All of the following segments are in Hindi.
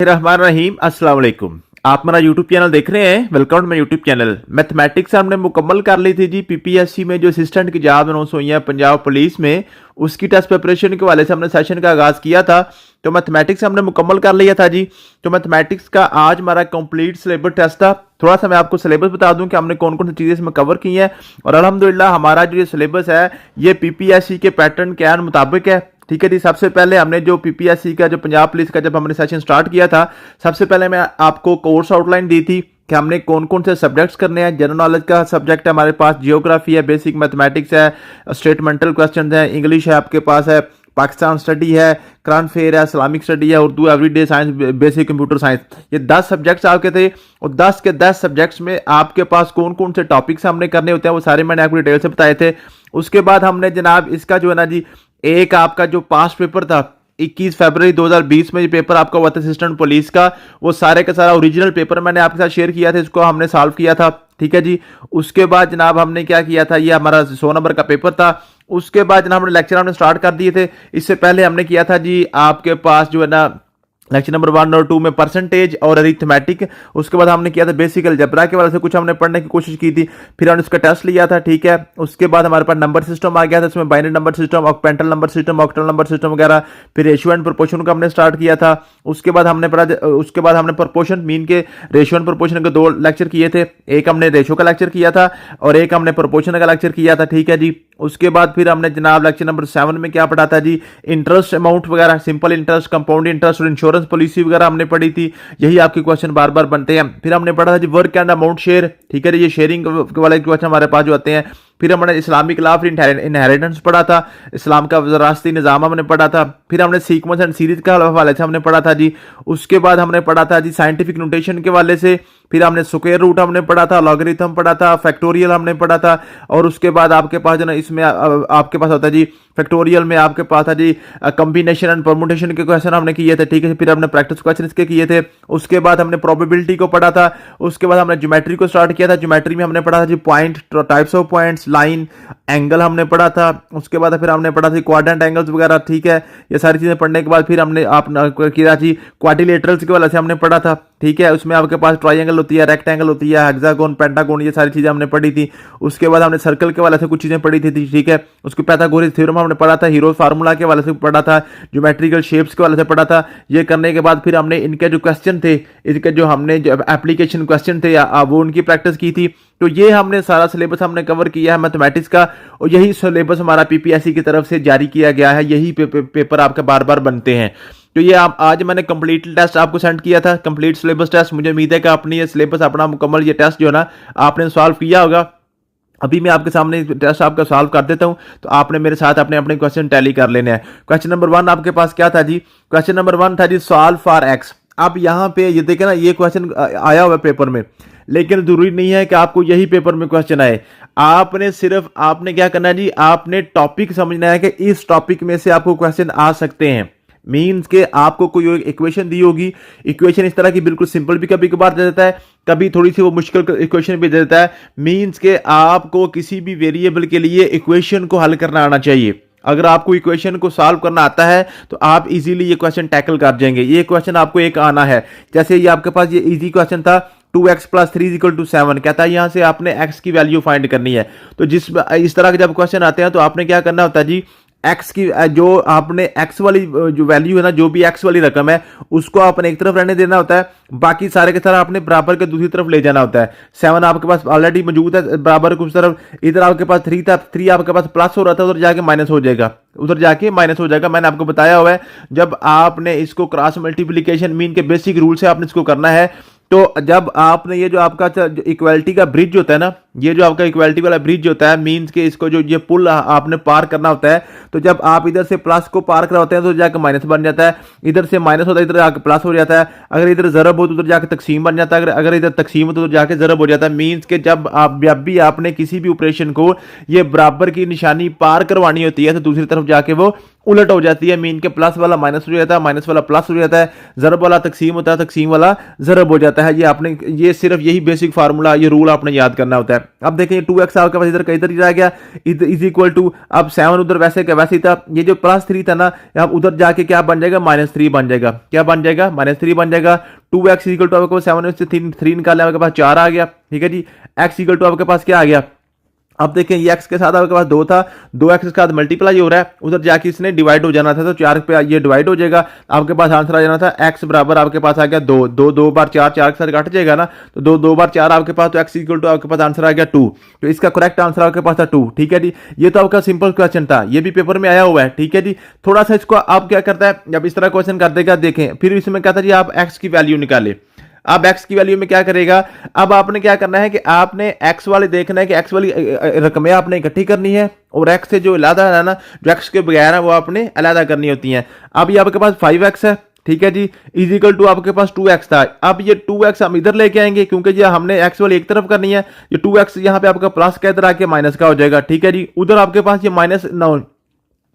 रहमान रहीम अस्सलाम वालेकुम। आप मेरा यूट्यूब चैनल देख रहे हैं, वेलकम मेरा यूट्यूब चैनल। मैथमेटिक्स हमने मुकम्मल कर ली थी जी। पीपीएससी में जो असिस्टेंट की जॉब अनाउंस हुई है पंजाब पुलिस में, उसकी टेस्ट प्रिपरेशन के वाले से हमने सेशन का आगाज़ किया था। तो मैथमेटिक्स हमने मुकम्मल कर लिया था जी। तो मैथमेटिक्स का आज हमारा कंप्लीट सिलेबस टेस्ट था। थोड़ा सा मैं आपको सिलेबस बता दूं कि हमने कौन कौन सी चीज़ें इसमें कवर की हैं। और अल्हम्दुलिल्लाह हमारा जो ये सिलेबस है ये पीपीएससी के पैटर्न के मुताबिक है। ठीक है जी। सबसे पहले हमने जो पीपीएससी का जो पंजाब पुलिस का जब हमने सेशन स्टार्ट किया था, सबसे पहले मैं आपको कोर्स आउटलाइन दी थी कि हमने कौन कौन से सब्जेक्ट्स करने हैं। जनरल नॉलेज का सब्जेक्ट है हमारे पास, जियोग्राफी है, बेसिक मैथमेटिक्स है, स्टेटमेंटल क्वेश्चन है, इंग्लिश है आपके पास है, पाकिस्तान स्टडी है, करंट फेयर है, इस्लामिक स्टडी है, Urdu, everyday science, basic computer science. ये 10 सब्जेक्ट्स आपके थे और 10 के 10 सब्जेक्ट्स में आपके पास कौन कौन से टॉपिक्स हमने करने होते हैं वो सारे मैंने आपको डिटेल से बताए थे। उसके बाद हमने जनाब इसका जो है ना जी, एक आपका जो पास्ट पेपर था 21 फरवरी 2020 में, ये पेपर आपका हुआ था असिस्टेंट पुलिस का, वो सारे का सारा ओरिजिनल पेपर मैंने आपके साथ शेयर किया था, इसको हमने सॉल्व किया था। ठीक है जी। उसके बाद जनाब हमने क्या किया था, ये हमारा 100 नंबर का पेपर था। उसके बाद जनाब हमने लेक्चर हमने स्टार्ट कर दिए थे। इससे पहले हमने किया था जी आपके पास जो है ना लेक्चर नंबर 1 और 2 में परसेंटेज और अरिथमेटिक। उसके बाद हमने किया था बेसिक अलजेब्रा के वाले से कुछ हमने पढ़ने की कोशिश की थी, फिर हमने उसका टेस्ट लिया था। ठीक है। उसके बाद हमारे पास नंबर सिस्टम आ गया था, इसमें binary number system, octal number system, octal number system वगैरह। फिर रेशियो एंड प्रोपोर्शन का हमने स्टार्ट किया था। उसके बाद हमने पढ़ा, उसके बाद हमने प्रोपोर्शन मीन के रेशियो एंड प्रोपोर्शन के 2 लेक्चर किए थे। एक हमने रेशियो का लेक्चर किया था और एक हमने प्रोपोर्शन का लेक्चर किया था। ठीक है जी। उसके बाद फिर हमने जनाब लेक्चर नंबर 7 में क्या पढ़ा था जी, इंटरेस्ट अमाउंट वगैरह, सिंपल इंटरेस्ट, कंपाउंड इंटरेस्ट और इंश्योरेंस पॉलिसी वगैरह हमने पढ़ी थी। यही आपके क्वेश्चन बार बार बनते हैं। फिर हमने पढ़ा था जी वर्क एंड अमाउंट शेयर। ठीक है, ये शेयरिंग वाले क्वेश्चन हमारे पास जो आते हैं। फिर हमने इस्लामिक लॉ फिर इनहेरिटेंस पढ़ा था, इस्लाम का विरासती निज़ाम हमने पढ़ा था। फिर हमने सीक्वेंस एंड सीरीज के हवाले से हमने पढ़ा था जी। उसके बाद हमने पढ़ा था जी साइंटिफिक नोटेशन के वाले से। फिर हमने स्क्वायर रूट हमने पढ़ा था, लॉगरिथम पढ़ा था, फैक्टोरियल हमने पढ़ा था। और उसके बाद आपके पास जो ना इसमें आपके पास होता है जी फैक्टोरियल में आपके पास था जी कॉम्बिनेशन एंड परमुटेशन के क्वेश्चन हमने किए थे। ठीक है। फिर हमने प्रैक्टिस क्वेश्चन इसके किए थे। उसके बाद हमने प्रोबेबिलिटी को पढ़ा था। उसके बाद हमने ज्योमेट्री को स्टार्ट किया था। ज्योमेट्री में हमने पढ़ा था जी point, types of points, line, angle हमने पढ़ा था। उसके बाद फिर हमने पढ़ा था क्वाड्रेंट एंगल्स वगैरह। ठीक है। ये सारी चीजें पढ़ने के बाद फिर हमने किया जी क्वाड्रिलेटरल्स के वाले से हमने पढ़ा था। ठीक है। उसमें आपके पास ट्रायंगल होती है, रेक्टेंगल होती है, हेक्सागोन, पेंटागोन, ये सारी चीजें हमने पढ़ी थी। उसके बाद हमने सर्कल के वाले से कुछ चीजें पढ़ी थी। ठीक है। उसके पाइथागोरस थ्योरम हमने पढ़ा था, हीरो फार्मूला के वाले से पढ़ा था, ज्योमेट्रिकल शेप्स के वाले से पढ़ा था। ये करने के बाद फिर हमने इनके जो क्वेश्चन थे, इनके जो हमने जो एप्लीकेशन क्वेश्चन थे वो उनकी प्रैक्टिस की थी। तो ये हमने सारा सिलेबस हमने कवर किया है मैथमेटिक्स का। और यही सिलेबस हमारा पीपीएससी की तरफ से जारी किया गया है। यही पेपर आपके बार बार बनते हैं। तो ये आप आज मैंने कंप्लीट टेस्ट आपको सेंड किया था, कंप्लीट सिलेबस टेस्ट। मुझे उम्मीद है कि आपने ये सिलेबस अपना मुकम्मल ये टेस्ट जो है ना आपने सॉल्व किया होगा। अभी मैं आपके सामने टेस्ट आपका सॉल्व कर देता हूं, तो आपने मेरे साथ अपने अपने क्वेश्चन टैली कर लेने हैं। क्वेश्चन नंबर 1 आपके पास क्या था जी? क्वेश्चन नंबर 1 था जी सॉल्व फॉर एक्स। अब यहां पे ये देखे ना, ये क्वेश्चन आया हुआ है पेपर में, लेकिन जरूरी नहीं है कि आपको यही पेपर में क्वेश्चन आए। आपने क्या करना है जी, आपने टॉपिक समझना है कि इस टॉपिक में से आपको क्वेश्चन आ सकते हैं। मीन्स के आपको कोई इक्वेशन दी होगी, इक्वेशन इस तरह की बिल्कुल सिंपल भी कभी कभार दे देता है, कभी थोड़ी सी वो मुश्किल इक्वेशन भी दे देता है। मीन्स के आपको किसी भी वेरिएबल के लिए इक्वेशन को हल करना आना चाहिए। अगर आपको इक्वेशन को सॉल्व करना आता है तो आप इजीली ये क्वेश्चन टैकल कर जाएंगे। ये क्वेश्चन आपको एक आना है, जैसे ये आपके पास ये इजी क्वेश्चन था 2x + 3 = 7। कहता है यहां से आपने x की वैल्यू फाइंड करनी है। तो इस तरह के जब क्वेश्चन आते हैं तो आपने क्या करना होता है जी, एक्स की जो आपने एक्स वाली जो वैल्यू है ना, जो भी एक्स वाली रकम है उसको आपने एक तरफ रहने देना होता है, बाकी सारे के सारे आपने बराबर के दूसरी तरफ ले जाना होता है। 7 आपके पास ऑलरेडी मौजूद है बराबर को उस तरफ, इधर आपके पास 3 था, 3 आपके पास प्लस हो रहा था, उधर जाके माइनस हो जाएगा, उधर जाके माइनस हो जाएगा। मैंने आपको बताया हुआ है जब आपने इसको क्रॉस मल्टीप्लीकेशन मीन के बेसिक रूल से आपने इसको करना है। तो जब आपने ये जो आपका इक्वालिटी का ब्रिज होता है ना, ये जो आपका इक्वालिटी वाला ब्रिज होता है, मींस के इसको जो ये पुल आपने पार करना होता है, तो जब आप इधर से प्लस को पार कर होते हैं तो जाकर माइनस बन जाता है, इधर से माइनस होता है इधर जाकर प्लस हो जाता है, अगर इधर जरब हो तो उधर जाकर तकसीम बन जाता है, अगर इधर तकसीम हो तो उधर जाकर जरब हो जाता है। मींस के जब भी आपने किसी भी ऑपरेशन को ये बराबर की निशानी पार करवानी होती है तो दूसरी तरफ जाके वो उलट हो जाती है। मीन के प्लस वाला माइनस हो जाता है, माइनस वाला प्लस हो जाता है, जरब वाला तकसीम होता है, तकसीम वाला जरब हो जाता होता है, ये आपने ये सिर्फ यही बेसिक फार्मूला, ये रूल आपने याद करना होता है। अब देखें 2x आपके पास इधर का इधर ही रह गया, इज इक्वल टू, अब 7 उधर वैसे का वैसे ही था, ये जो प्लस 3 था ना, अब उधर जाके क्या बन जाएगा, -3 बन जाएगा। क्या बन जाएगा, -3 बन जाएगा। 2x इक्वल टू आपके पास 7 में से 3 निकाले, आपके पास 4 आ गया। ठीक है जी, x इक्वल टू आपके पास क्या आ गया, अब देखें ये x के साथ आपके पास 2 था, 2x के साथ मल्टीप्लाई हो रहा है, उधर जाके इसने डिवाइड हो जाना था, तो 4 पे ये डिवाइड हो जाएगा, आपके पास आंसर आ जाना था x बराबर आपके पास आ गया 2, 2 बार 4, 4 के साथ काट जाएगा ना, तो 2 बार 4 आपके पास, तो x इक्वल टू आपके पास आंसर आ गया 2, तो इसका करेक्ट आंसर आपके पास था 2। ठीक है जी, ये तो आपका सिंपल क्वेश्चन था, ये भी पेपर में आया हुआ है। ठीक है जी, थोड़ा सा इसको आप क्या करता है, जब इस तरह क्वेश्चन कर देगा, देखें फिर इसमें कहता है जी आप x की वैल्यू निकाले। अब x की वैल्यू में क्या करेगा, अब आपने क्या करना है कि आपने x वाले देखना है कि x वाली रकमें आपने इकट्ठी करनी है, और x से जो अलग है ना, जो x के बगैर है वो आपने अलग करनी होती हैं। अब ये आपके पास 5x है, ठीक है जी, इज इक्वल टू आपके पास 2x था। अब ये 2x हम इधर लेके आएंगे, क्योंकि ये हमने x वाली एक तरफ करनी है, ये 2x यहाँ पे आपका प्लस का इधर आके माइनस का हो जाएगा। ठीक है जी, उधर आपके पास ये -9,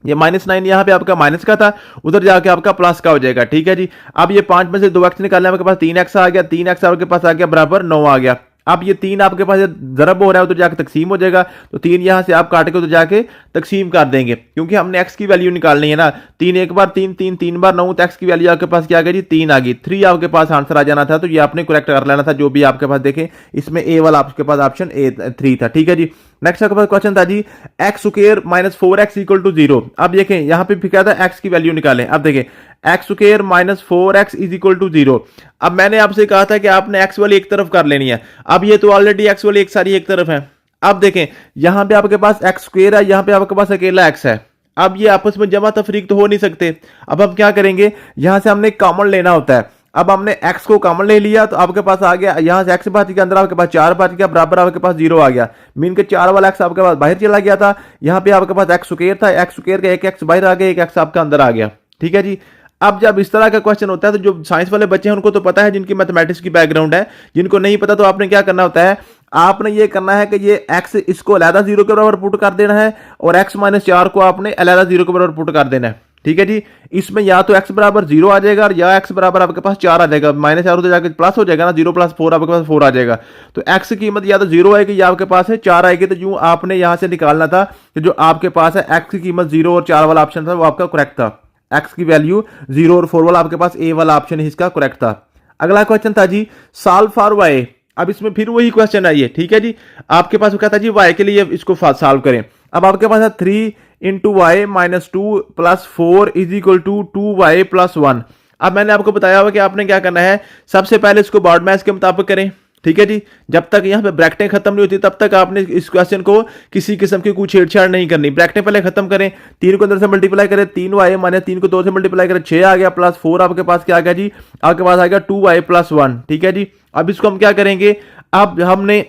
ये -9 यहाँ पे आपका माइनस का था, उधर जाके आपका प्लस का हो जाएगा। ठीक है जी, अब ये 5 में से 2x निकालना है, आपके पास 3x आ गया, 3x आपके पास आ गया बराबर 9 आ गया। अब ये 3 आपके पास जरब हो रहा है, उधर जाके तकसीम हो जाएगा, तो 3 यहां से आप काट के उधर जाके तकसीम कर देंगे, क्योंकि हमने x की वैल्यू निकालनी है ना। 3 एक बार 3, 3 3 बार 9, तो x की वैल्यू आपके पास क्या आ गई जी, 3 आ गई। 3 आपके पास आंसर आ जाना था, तो ये आपने करेक्ट कर लेना था, जो भी आपके पास देखें इसमें ए वाला आपके पास ऑप्शन ए 3 था। ठीक है जी, नेक्स्ट आपके पास क्वेश्चन था जी x square -4x equal to 0। अब देखें यहाँ पे फिर क्या था, x की वैल्यू निकालें। अब देखें x square -4x is equal to 0। अब मैंने आपसे कहा था कि आपने x वाली एक तरफ कर लेनी है, अब ये तो ऑलरेडी x वाली एक सारी एक तरफ है। अब देखें यहाँ पे आपके पास x स्क्वायर है, यहाँ पे आपके पास अकेला x है, अब ये आपस में जमा तफरीक तो हो नहीं सकते। अब हम क्या करेंगे, यहां से हमने कॉमन लेना होता है। अब हमने x को कॉमन ले लिया, तो आपके पास आ गया यहां से x बच गया, अंदर आपके पास 4 बच गया, बराबर आपके पास 0 आ गया, मीन के 4 वाला x आपके पास बाहर चला गया था। यहाँ पे आपके पास x स्क्वायर था, x स्क्वायर का एक x बाहर आ गया, एक x आपका अंदर आ गया। ठीक है जी, अब जब इस तरह का क्वेश्चन होता है, तो जो साइंस वाले बच्चे हैं उनको तो पता है, जिनकी मैथमेटिक्स की बैकग्राउंड है, जिनको नहीं पता तो आपने क्या करना होता है, आपने ये करना है कि ये x इसको अलहदा 0 के बराबर पुट कर देना है, और x -4 को आपने अलहदा 0 के बराबर पुट कर देना है। ठीक है जी, इसमें या तो x बराबर 0 आ जाएगा, और या x बराबर आपके पास 4 आ जाएगा, -4 उधर जाके प्लस हो जाएगा ना, 0 + 4 आपके पास 4 आ जाएगा। तो x की कीमत या तो 0 आएगी, या आपके पास है 4 आएगी। तो यूं आपने यहां से निकालना था कि जो आपके पास है x की कीमत 0 और 4 वाला ऑप्शन था वो आपका करेक्ट था, x की वैल्यू 0 और 4 वाला आपके पास ए वाला ऑप्शन इसका करेक्ट था। अगला क्वेश्चन था जी सॉल्व फॉर y। अब इसमें फिर वही क्वेश्चन आई है। ठीक है जी, आपके पास क्या था जी, y के लिए इसको सॉल्व करें। अब आपके पास है 3 × y - 2 + 4 is equal to 2y + 1। अब मैंने आपको बताया हुआ कि आपने क्या करना है, सबसे पहले इसको बॉड मैच के मुताबिक करें। ठीक है जी, जब तक यहाँ पे ब्रैकेटें खत्म नहीं होती तब तक आपने इस क्वेश्चन को किसी किस्म की कोई छेड़छाड़ नहीं करनी। ब्रैकेटें पहले खत्म करें, 3 को अंदर से मल्टीप्लाई करें, 3y माने 3 को 2 से मल्टीप्लाई करें, 6 आ गया, प्लस 4 आपके पास क्या आ गया जी, आपके पास आ गया 2y + 1। ठीक है जी, अब इसको हम क्या करेंगे, अब हमने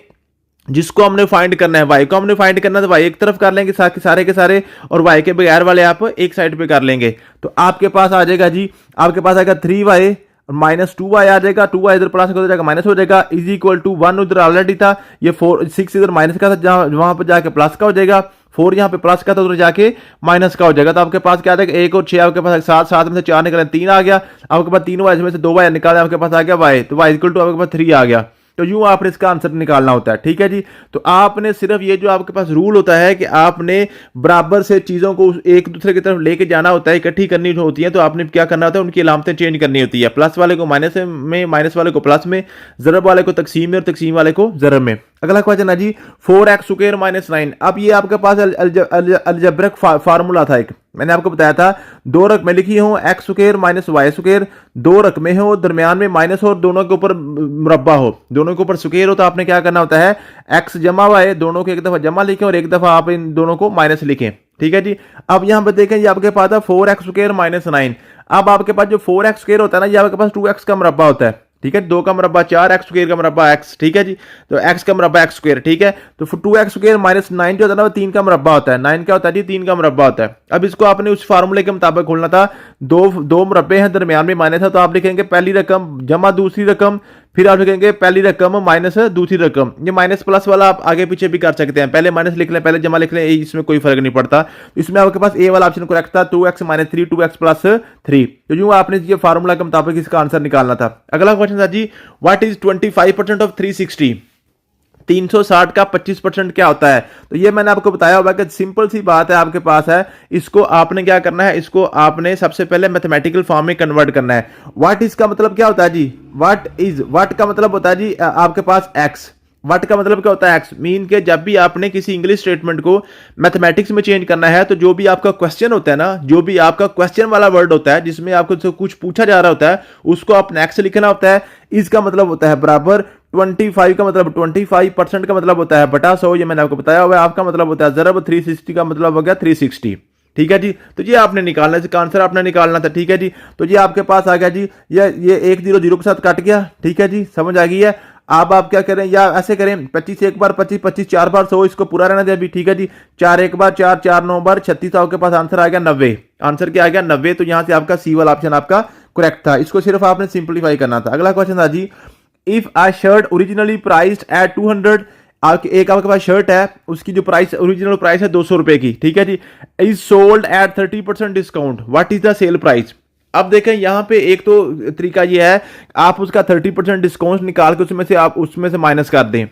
जिसको हमने फाइंड करना है, y को हमने फाइंड करना है, तो y एक तरफ कर लेंगे सारे के सारे, और y के बगैर वाले आप एक साइड पे कर लेंगे। तो आपके पास आ जाएगा जी, आपके पास आएगा 3y -2y आ जाएगा, 2y इधर प्लस हो जाएगा माइनस हो जाएगा, इज इक्वल टू 1 उधर ऑलरेडी था, ये 6 इधर माइनस का था, जहां वहां पर जाके प्लस का हो जाएगा, 4 यहाँ पे प्लस का था, उधर जाके माइनस का हो जाएगा। तो आपके पास क्या आ जाएगा, 1 और 6 आपके पास 7 में से 4 निकाले 3 आ गया, आपके पास 3y में से 2y निकाले, आपके पास आ गया y, तो y इक्वल टू आपके पास 3 आ गया। तो यूं आपने इसका आंसर निकालना होता है। ठीक है जी, तो आपने सिर्फ ये जो आपके पास रूल होता है कि आपने बराबर से चीजों को एक दूसरे की तरफ लेके जाना होता है, इकट्ठी करनी होती है, तो आपने क्या करना होता है, उनकी अलामतें चेंज करनी होती है, प्लस वाले को माइनस में, माइनस वाले को प्लस में, जरब वाले को तकसीम में, और तकसीम वाले को जरब में। अगला क्वेश्चन है जी 4x स्क्वायर -9। अब ये आपके पास अलजेब्रिक फार्मूला था एक, मैंने आपको बताया था 2 रकमें लिखी हो, x स्क्वायर -y स्क्वायर, 2 रकमें हो, दरमियान में माइनस हो, और दोनों के ऊपर मुरब्बा हो, दोनों के ऊपर स्क्वायर हो, तो आपने क्या करना होता है, x जमा y दोनों को एक दफा जमा लिखें और एक दफा आप इन दोनों को माइनस लिखें। ठीक है जी, अब यहां पर देखें, ये आपके पास है 4x स्क्वायर -9। अब आपके पास जो 4x स्क्वायर होता है ना, ये आपके पास 2x का मुरब्बा होता है। ठीक है, 2 का मुरब्बा 4, x स्क्वायर का मुरब्बा x। ठीक है जी, तो x का मुरब्बा x स्क्वायर। ठीक है, तो 2x स्क्वायर -9 जो होता है ना, वो 3 का मुरब्बा होता है। 9 क्या होता है जी, 3 का मुरब्बा होता है। अब इसको आपने उस फार्मूले के मुताबिक खोलना था, दो मुरब्बे हैं, दरमियान में माइनस है, तो आप लिखेंगे पहली रकम जमा दूसरी रकम, फिर आप लिखेंगे पहली रकम माइनस दूसरी रकम। ये माइनस प्लस वाला आप आगे पीछे भी कर सकते हैं, पहले माइनस लिख लें पहले जमा लिख लें, इसमें कोई फर्क नहीं पड़ता। इसमें आपके पास ए वाला ऑप्शन करेक्ट था, 2x माइनस 3 2x प्लस 3। तो यूं आपने ये फार्मूला के मुताबिक इसका आंसर निकालना था। अगला क्वेश्चन था जी, व्हाट इज 25% ऑफ 360? 360 का 25% क्या होता है? तो ये मैंने आपको बताया होगा कि सिंपल सी बात है, आपके पास है, इसको आपने क्या करना है, इसको आपने सबसे पहले मैथमेटिकल फॉर्म में कन्वर्ट करना है। व्हाट इज का मतलब क्या होता है जी? व्हाट का मतलब होता है जी आपके पास एक्स। व्हाट का मतलब क्या होता है? एक्स। मीन के जब भी आपने किसी इंग्लिश स्टेटमेंट को मैथमेटिक्स में चेंज करना है, तो जो भी आपका क्वेश्चन होता है ना, जो भी आपका क्वेश्चन वाला वर्ड होता है जिसमें आपको कुछ पूछा जा रहा होता है, उसको आपने एक्स लिखना होता है। इसका मतलब होता है बराबर 25 का मतलब 25% का मतलब होता है बटा 100, ये मैंने आपको बताया हुआ है। आपका मतलब होता है जरब 360 का मतलब हो गया 360। ठीक है जी, तो ये आपने निकालना है, इसका आंसर आपने निकालना था। ठीक है जी, तो ये आपके पास आ गया जी, ये 1 0 0 के साथ कट गया। ठीक है जी, समझ आ गई है। अब आप क्या करें, या ऐसे करें 25 एक बार 25 25 4 बार 100, इसको पूरा रहना दे अभी। ठीक है जी, 4 एक बार 4 4 9 बार 36, आपके पास आंसर आ गया 90। आंसर क्या आ गया? 90। तो यहां से आपका सी वाला ऑप्शन आपका करेक्ट था, इसको सिर्फ आपने सिंप्लीफाई करना था। अगला क्वेश्चन था जी, if a shirt originally priced at 200, एक आपके पास शर्ट है, उसकी जो प्राइस ओरिजिनल प्राइस है 200 रुपए की। ठीक है जी, is sold at 30% discount, what is the sale price? अब देखें यहां पे एक तो तरीका ये है, आप उसका 30% डिस्काउंट निकाल के उसमें से माइनस कर दें,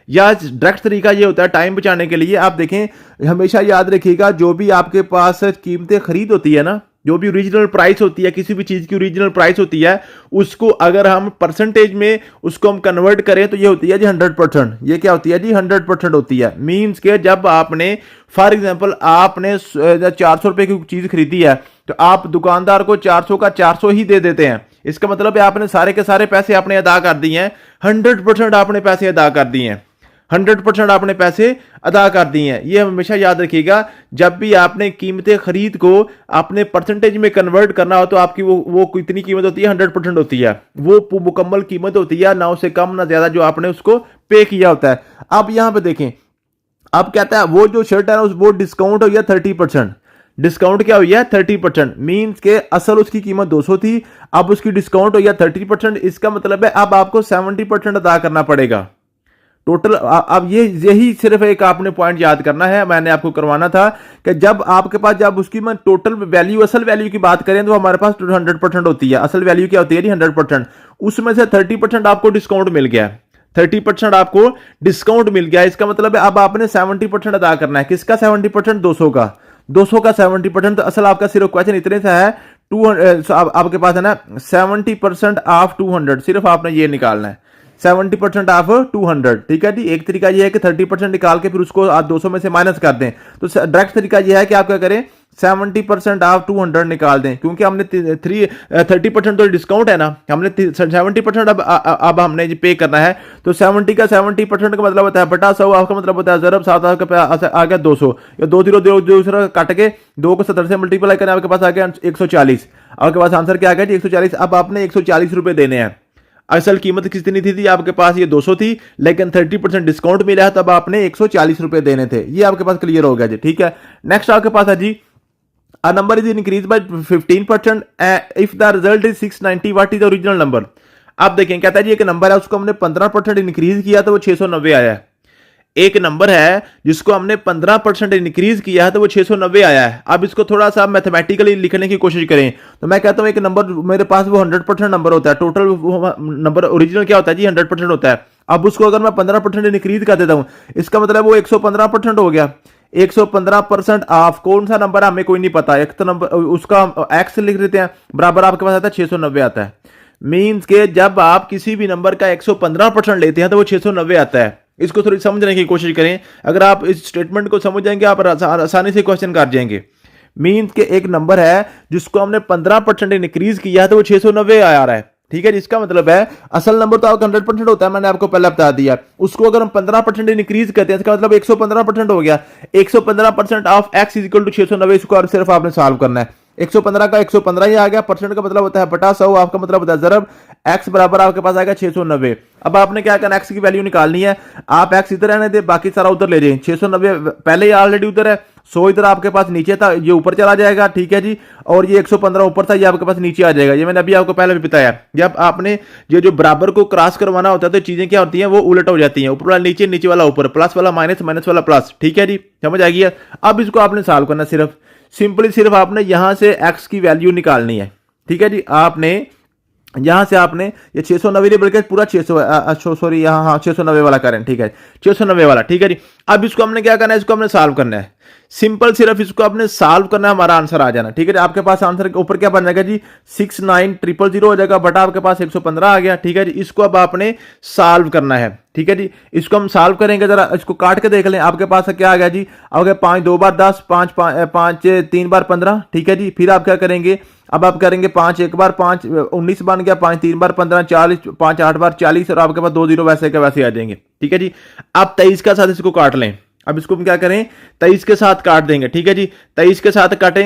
या डायरेक्ट तरीका ये होता है टाइम बचाने के लिए। आप देखें, हमेशा याद रखिएगा, जो भी आपके पास कीमतें खरीद होती है ना, जो भी ओरिजिनल प्राइस होती है, किसी भी चीज की ओरिजिनल प्राइस होती है, उसको अगर हम परसेंटेज में उसको हम कन्वर्ट करें तो ये होती है जी 100%। ये क्या होती है जी? 100% होती है। मींस के जब आपने फॉर एग्जांपल आपने 400 रुपए की चीज खरीदी है, तो आप दुकानदार को 400 का 400 ही दे देते हैं। इसका मतलब है आपने सारे के सारे पैसे आपने अदा कर दिए हैं, 100% आपने पैसे अदा कर दिए हैं, 100% आपने पैसे अदा कर दिए हैं। ये हमेशा याद रखिएगा, जब भी आपने कीमतें खरीद को आपने परसेंटेज में कन्वर्ट करना हो, तो आपकी वो कितनी कीमत होती है? 100% होती है, वो मुकम्मल कीमत होती है, ना उससे कम ना ज्यादा, जो आपने उसको पे किया होता है। अब यहां पे देखें, अब कहता है वो जो शर्ट है ना, वो डिस्काउंट हो गया 30%। डिस्काउंट क्या हो गया? 30%। मींस के असल उसकी कीमत 200 थी, अब उसकी डिस्काउंट हो गया 30%। इसका मतलब है अब आपको 70% अदा करना पड़ेगा टोटल। अब यही सिर्फ एक आपने पॉइंट याद करना है, मैंने आपको करवाना था कि जब आपके पास, जब उसकी मैं टोटल वैल्यू, असल वैल्यू की बात करें, तो हमारे पास 100% होती है। असल वैल्यू क्या होती है जी? 100%। उसमें से 30% आपको डिस्काउंट मिल गया, 30% आपको डिस्काउंट मिल गया। इसका मतलब है अब आपने 70% अदा करना है। किसका 70%? 200 का। 200 का 70%। तो असल आपका सिर्फ क्वेश्चन इतने सा है, 200 आपके पास है ना 70% ऑफ 200, सिर्फ आपने ये निकालना है 70% ऑफ 200। ठीक है जी, एक तरीका ये है कि 30% निकाल के फिर उसको आप 200 में से माइनस कर दें। तो डायरेक्ट तरीका ये है कि आप क्या करें, 70% ऑफ 200 निकाल दें, क्योंकि हमने 30% तो डिस्काउंट है ना, हमने 70% अब हमने पे करना है। तो 70 का 70% का मतलब होता है बटा 100, आपका मतलब होता है जरब 7 आ गया 200, या 2 0 दूसरा काट के 2 को 70 से मल्टीप्लाई करें, आपके पास आ गया 140। आपके पास आंसर क्या आ गया जी? 140। अब आपने 140 रुपए देने हैं। असल कीमत कितनी थी आपके पास? ये 200 थी, लेकिन 30% डिस्काउंट मिला है, तब आपने 140 रुपए देने थे। ये आपके पास क्लियर हो गया जी। ठीक है, नेक्स्ट आपके पास है जी, a number is increased by 15% if the result is 690, what is the original number? आप देखें, कहता है जी एक नंबर है, उसको हमने 15% इंक्रीज किया तो वो 690 आया है। एक नंबर है जिसको हमने 15% इंक्रीज किया है तो वो 690 आया है। अब इसको थोड़ा सा मैथमेटिकली लिखने की कोशिश करें, तो मैं कहता हूं एक नंबर मेरे पास वो 100% नंबर होता है, टोटल नंबर ओरिजिनल क्या होता है जी? 100% होता है। अब उसको अगर मैं 15% इंक्रीज कर देता हूं, इसका मतलब वो 115% हो गया। 115% ऑफ कौन सा नंबर हमें कोई नहीं पता, एक तो नंबर उसका एक्स लिख देते हैं, बराबर आपके पास आता है 690 आता है। मींस के जब आप किसी भी नंबर का 115% लेते हैं तो वो 690 आता है। इसको थोड़ी समझने की कोशिश करें, अगर आप इस स्टेटमेंट को समझ जाएंगे आप आसानी से क्वेश्चन कर जाएंगे। मींस के एक नंबर है जिसको हमने 15% इंक्रीज किया है तो वो 690 आ रहा है। ठीक है, जिसका मतलब है असल नंबर तो आपका 100% होता है, मैंने आपको पहले बता दिया। उसको अगर हम 15% इंक्रीज करते हैं, इसका मतलब 115% हो गया। 115% of x is equal to 690, इसको सिर्फ आपने सॉल्व करना है। 115 का 115 ही आ गया, परसेंट का मतलब होता है बटा 100, आपका मतलब होता है जरब एक्स बराबर आपके पास आएगा 690। अब आपने क्या करना, एक्स की वैल्यू निकालनी है। आप एक्स इधर रहने दे, बाकी सारा उधर ले जाए। 690 पहले ही ऑलरेडी उधर है, 100 इधर आपके पास नीचे था, ये ऊपर चला जाएगा, ठीक है जी। और ये 115 ऊपर था, ये आपके पास नीचे आ जाएगा। ये मैंने अभी आपको पहले भी बताया, जब आपने ये जो बराबर को क्रॉस करवाना होता है तो चीजें क्या होती हैं, वो उलट हो जाती हैं, ऊपर वाला नीचे, नीचे वाला ऊपर, प्लस वाला माइनस, माइनस वाला प्लस, ठीक है जी, समझ आ गई है। अब इसको आपने सॉल्व करना, सिर्फ सिंपली सिर्फ आपने यहां से एक्स की वैल्यू निकालनी है, ठीक है जी। आपने यहां से आपने ये 690 नहीं बल्कि पूरा 600, सॉरी यहाँ, हाँ 690 वाला करें, ठीक है 690 वाला, ठीक है जी। अब इसको हमने क्या करना है, इसको हमने सॉल्व करना है, सिंपल सिर्फ इसको आपने सॉल्व करना है, हमारा आंसर आ जाना, ठीक है जी। आपके पास आंसर के ऊपर क्या बन जाएगा जी, 69000 हो जाएगा, बटा आपके पास 115 आ गया, ठीक है जी। इसको अब आपने सॉल्व करना है, ठीक है जी। इसको हम सॉल्व करेंगे, जरा इसको काट के देख लें, आपके पास क्या आ गया जी, आपके 5 2 बार 10, 5 3 बार 15, ठीक है जी। फिर आप क्या करेंगे, अब आप करेंगे 5 1 बार 5 19 बन गया, 5 3 बार 15 40, 5 8 बार 40, और आपके पास 2 जीरो वैसे के वैसे आ जाएंगे, ठीक है जी। अब 23 का साथ इसको काट लें, अब इसको हम क्या करें, 23 के साथ काट देंगे, ठीक है जी। 23 के साथ काटें,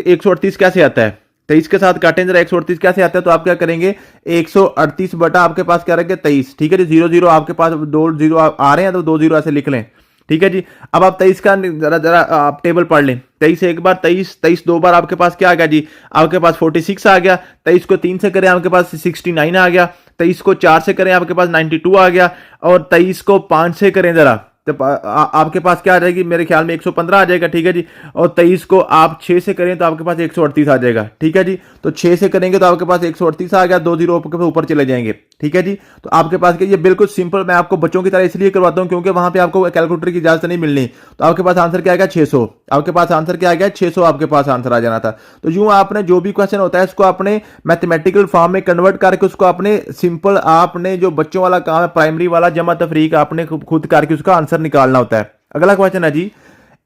138 कैसे आता है, 23 के साथ काटें जरा, 138 कैसे आता है, तो आप क्या करेंगे, 138 बटा आपके पास क्या रहेगा 23, ठीक है जी। 0 0 आपके पास 2 जीरो आ रहे हैं, तो 2 जीरो ऐसे लिख लें, ठीक है जी। अब आप 23 का जरा जरा आप टेबल पढ़ लें, 23 एक बार 23, 23 दो बार आपके पास क्या आ गया जी, आपके पास 46 आ गया। 23 को 3 से करें आपके पास 69 आ गया। 23 को 4 से करें आपके पास 92 आ गया। और 23 को 5 से करें जरा, तो आपके पास क्या आ जाएगी, मेरे ख्याल में 115 आ जाएगा, ठीक है जी। और 23 को आप 6 से करें तो आपके पास 138 आ जाएगा, ठीक है जी। तो 6 से करेंगे तो आपके पास 138 आ गया, 2 जीरो ऊपर चले जाएंगे, ठीक है जी। तो आपके पास ये बिल्कुल सिंपल, मैं आपको बच्चों की तरह इसलिए करवाता हूं क्योंकि वहां पे आपको कैलकुलेटर की इजाजत नहीं मिलनी। तो आपके पास आंसर क्या आ गया, 600, आपके पास आंसर क्या आ गया, 600 आपके पास आंसर आ जाना था। तो यूं आपने जो भी क्वेश्चन होता है इसको आपने मैथमेटिकल फॉर्म में कन्वर्ट करके उसको आपने सिंपल, आपने जो बच्चों वाला काम है प्राइमरी वाला जमा तफरीक, आपने खुद करके उसका आंसर निकालना होता है। अगला क्वेश्चन है जी,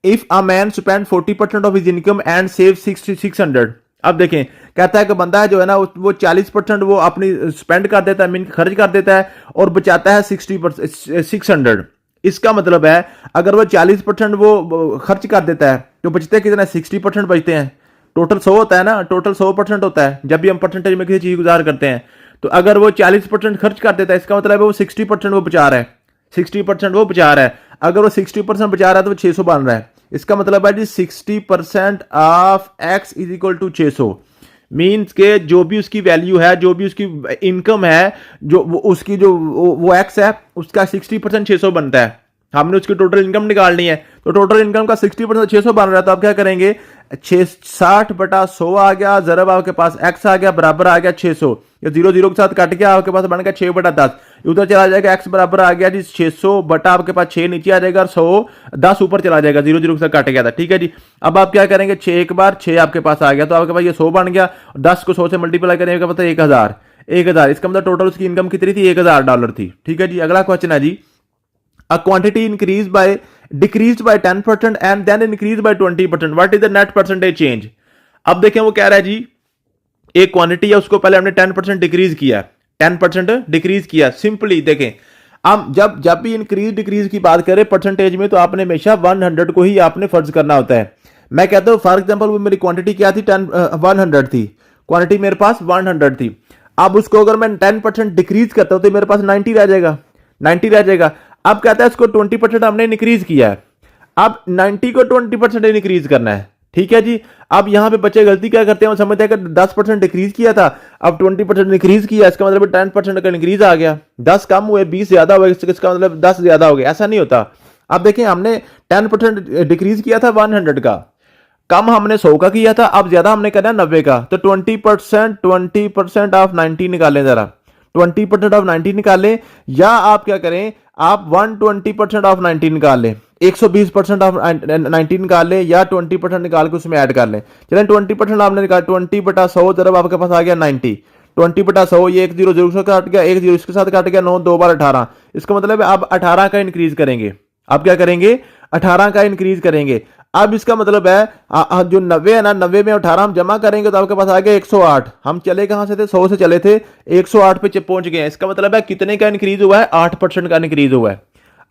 if a man spend 40% of his income and save 600। अब देखें, कहता है कि बंदा है जो है ना वो 40% वो अपनी स्पेंड कर देता है, मीन खर्च कर देता है, और बचाता है 600। इसका मतलब है अगर वो 40% वो खर्च कर देता है तो बचते कितना, 60% बचते हैं। टोटल 100 होता है ना, टोटल 100% होता है जब भी हम परसेंटेज में किसी चीज गुजार करते हैं। तो अगर वो 40% खर्च कर देता है, इसका मतलब है वो 60% वो बचा रहा है, 60% वो बचा रहा है। अगर वो 60% बचा रहा है तो वो 600 बन रहा है। इसका मतलब है जी 60% of x is equal to 600, means के जो भी उसकी वैल्यू है, जो भी उसकी इनकम है, जो उसकी जो वो एक्स है उसका 60% 600 बनता है। हमने उसकी टोटल इनकम निकालनी है, तो टोटल इनकम का 60% 600 बन रहा है। तो आप क्या करेंगे, 60/100 आ गया, जरब आपके पास एक्स आ गया, बराबर आ गया 600। ये 0 0 के साथ कट गया, आपके पास बन गया 6/10, उधर चला जाएगा, एक्स बराबर आ गया जी 600 बटा आपके पास 6 नीचे आ जाएगा, और 110 ऊपर चला जाएगा, 0 0 के साथ कट गया था, ठीक है जी। अब आप क्या करेंगे, 6 एक बार 6 आपके पास आ गया, तो आपके पास ये 100 बन गया, 10 को 100 से मल्टीप्लाई करेंगे पता है 1000। इसका मतलब टोटल उसकी इनकम कितनी थी, $1000 थी, ठीक है जी। अगला क्वेश्चन है जी, a quantity decreased by 10% and then increased by 20%, what is the net percentage change। अब देखें वो कह रहा है जी, एक क्वांटिटी है उसको पहले हमने 10% डिक्रीज किया, 10% डिक्रीज किया। सिंपली देखें, हम जब भी इंक्रीज डिक्रीज की बात करें परसेंटेज में, तो आपने हमेशा 100 को ही आपने फर्ज करना होता है। मैं कहता हूं फॉर एग्जांपल वो मेरी क्वांटिटी क्या थी, 100 थी, क्वांटिटी मेरे पास 100 थी। अब उसको अगर मैं 10% डिक्रीज करता हूं तो मेरे पास 90 रह जाएगा, 90 रह जाएगा। अब कहता है इसको 20% हमने इंक्रीज किया है, अब 90 को 20% इंक्रीज करना है, ठीक है जी। अब यहां पे बच्चे गलती क्या करते हैं, वो समझते हैं कि 10% डिक्रीज किया था, अब 20% इंक्रीज किया, इसका मतलब 10% का इंक्रीज आ गया, 10 कम हुए 20 ज्यादा हुए, इसका मतलब 10 ज्यादा हो गया, ऐसा नहीं होता। अब देखिए हमने 10% डिक्रीज किया था 100 का, कम हमने 100 का किया था, अब ज्यादा हमने करना 90 का। तो 20% ऑफ 90 निकालें जरा, 20% ऑफ 90 निकालें, या आप क्या करें, आप 120% ऑफ 90 निकाल लें, 120% ऑफ 90 निकाल लें, या 20% निकाल के उसमें ऐड कर लें। चलें 20% आपने निकाल, 20/100 जब आपके पास आ गया 90, 20/100 ये 1 0 0 से काट गया, 1 0 इसके साथ काट गया, 9 2 बार 18। इसका मतलब है आप 18 का इंक्रीज करेंगे, आप क्या करेंगे, 18 का इंक्रीज करेंगे। अब इसका मतलब है जो 90 है ना, 90 में 18 हम जमा करेंगे तो आपके पास आ गया 108। हम चले कहां से थे, 100 से चले थे, 108 पे पहुंच गए। इसका मतलब है कितने का इंक्रीज हुआ है, 8% का इंक्रीज हुआ है।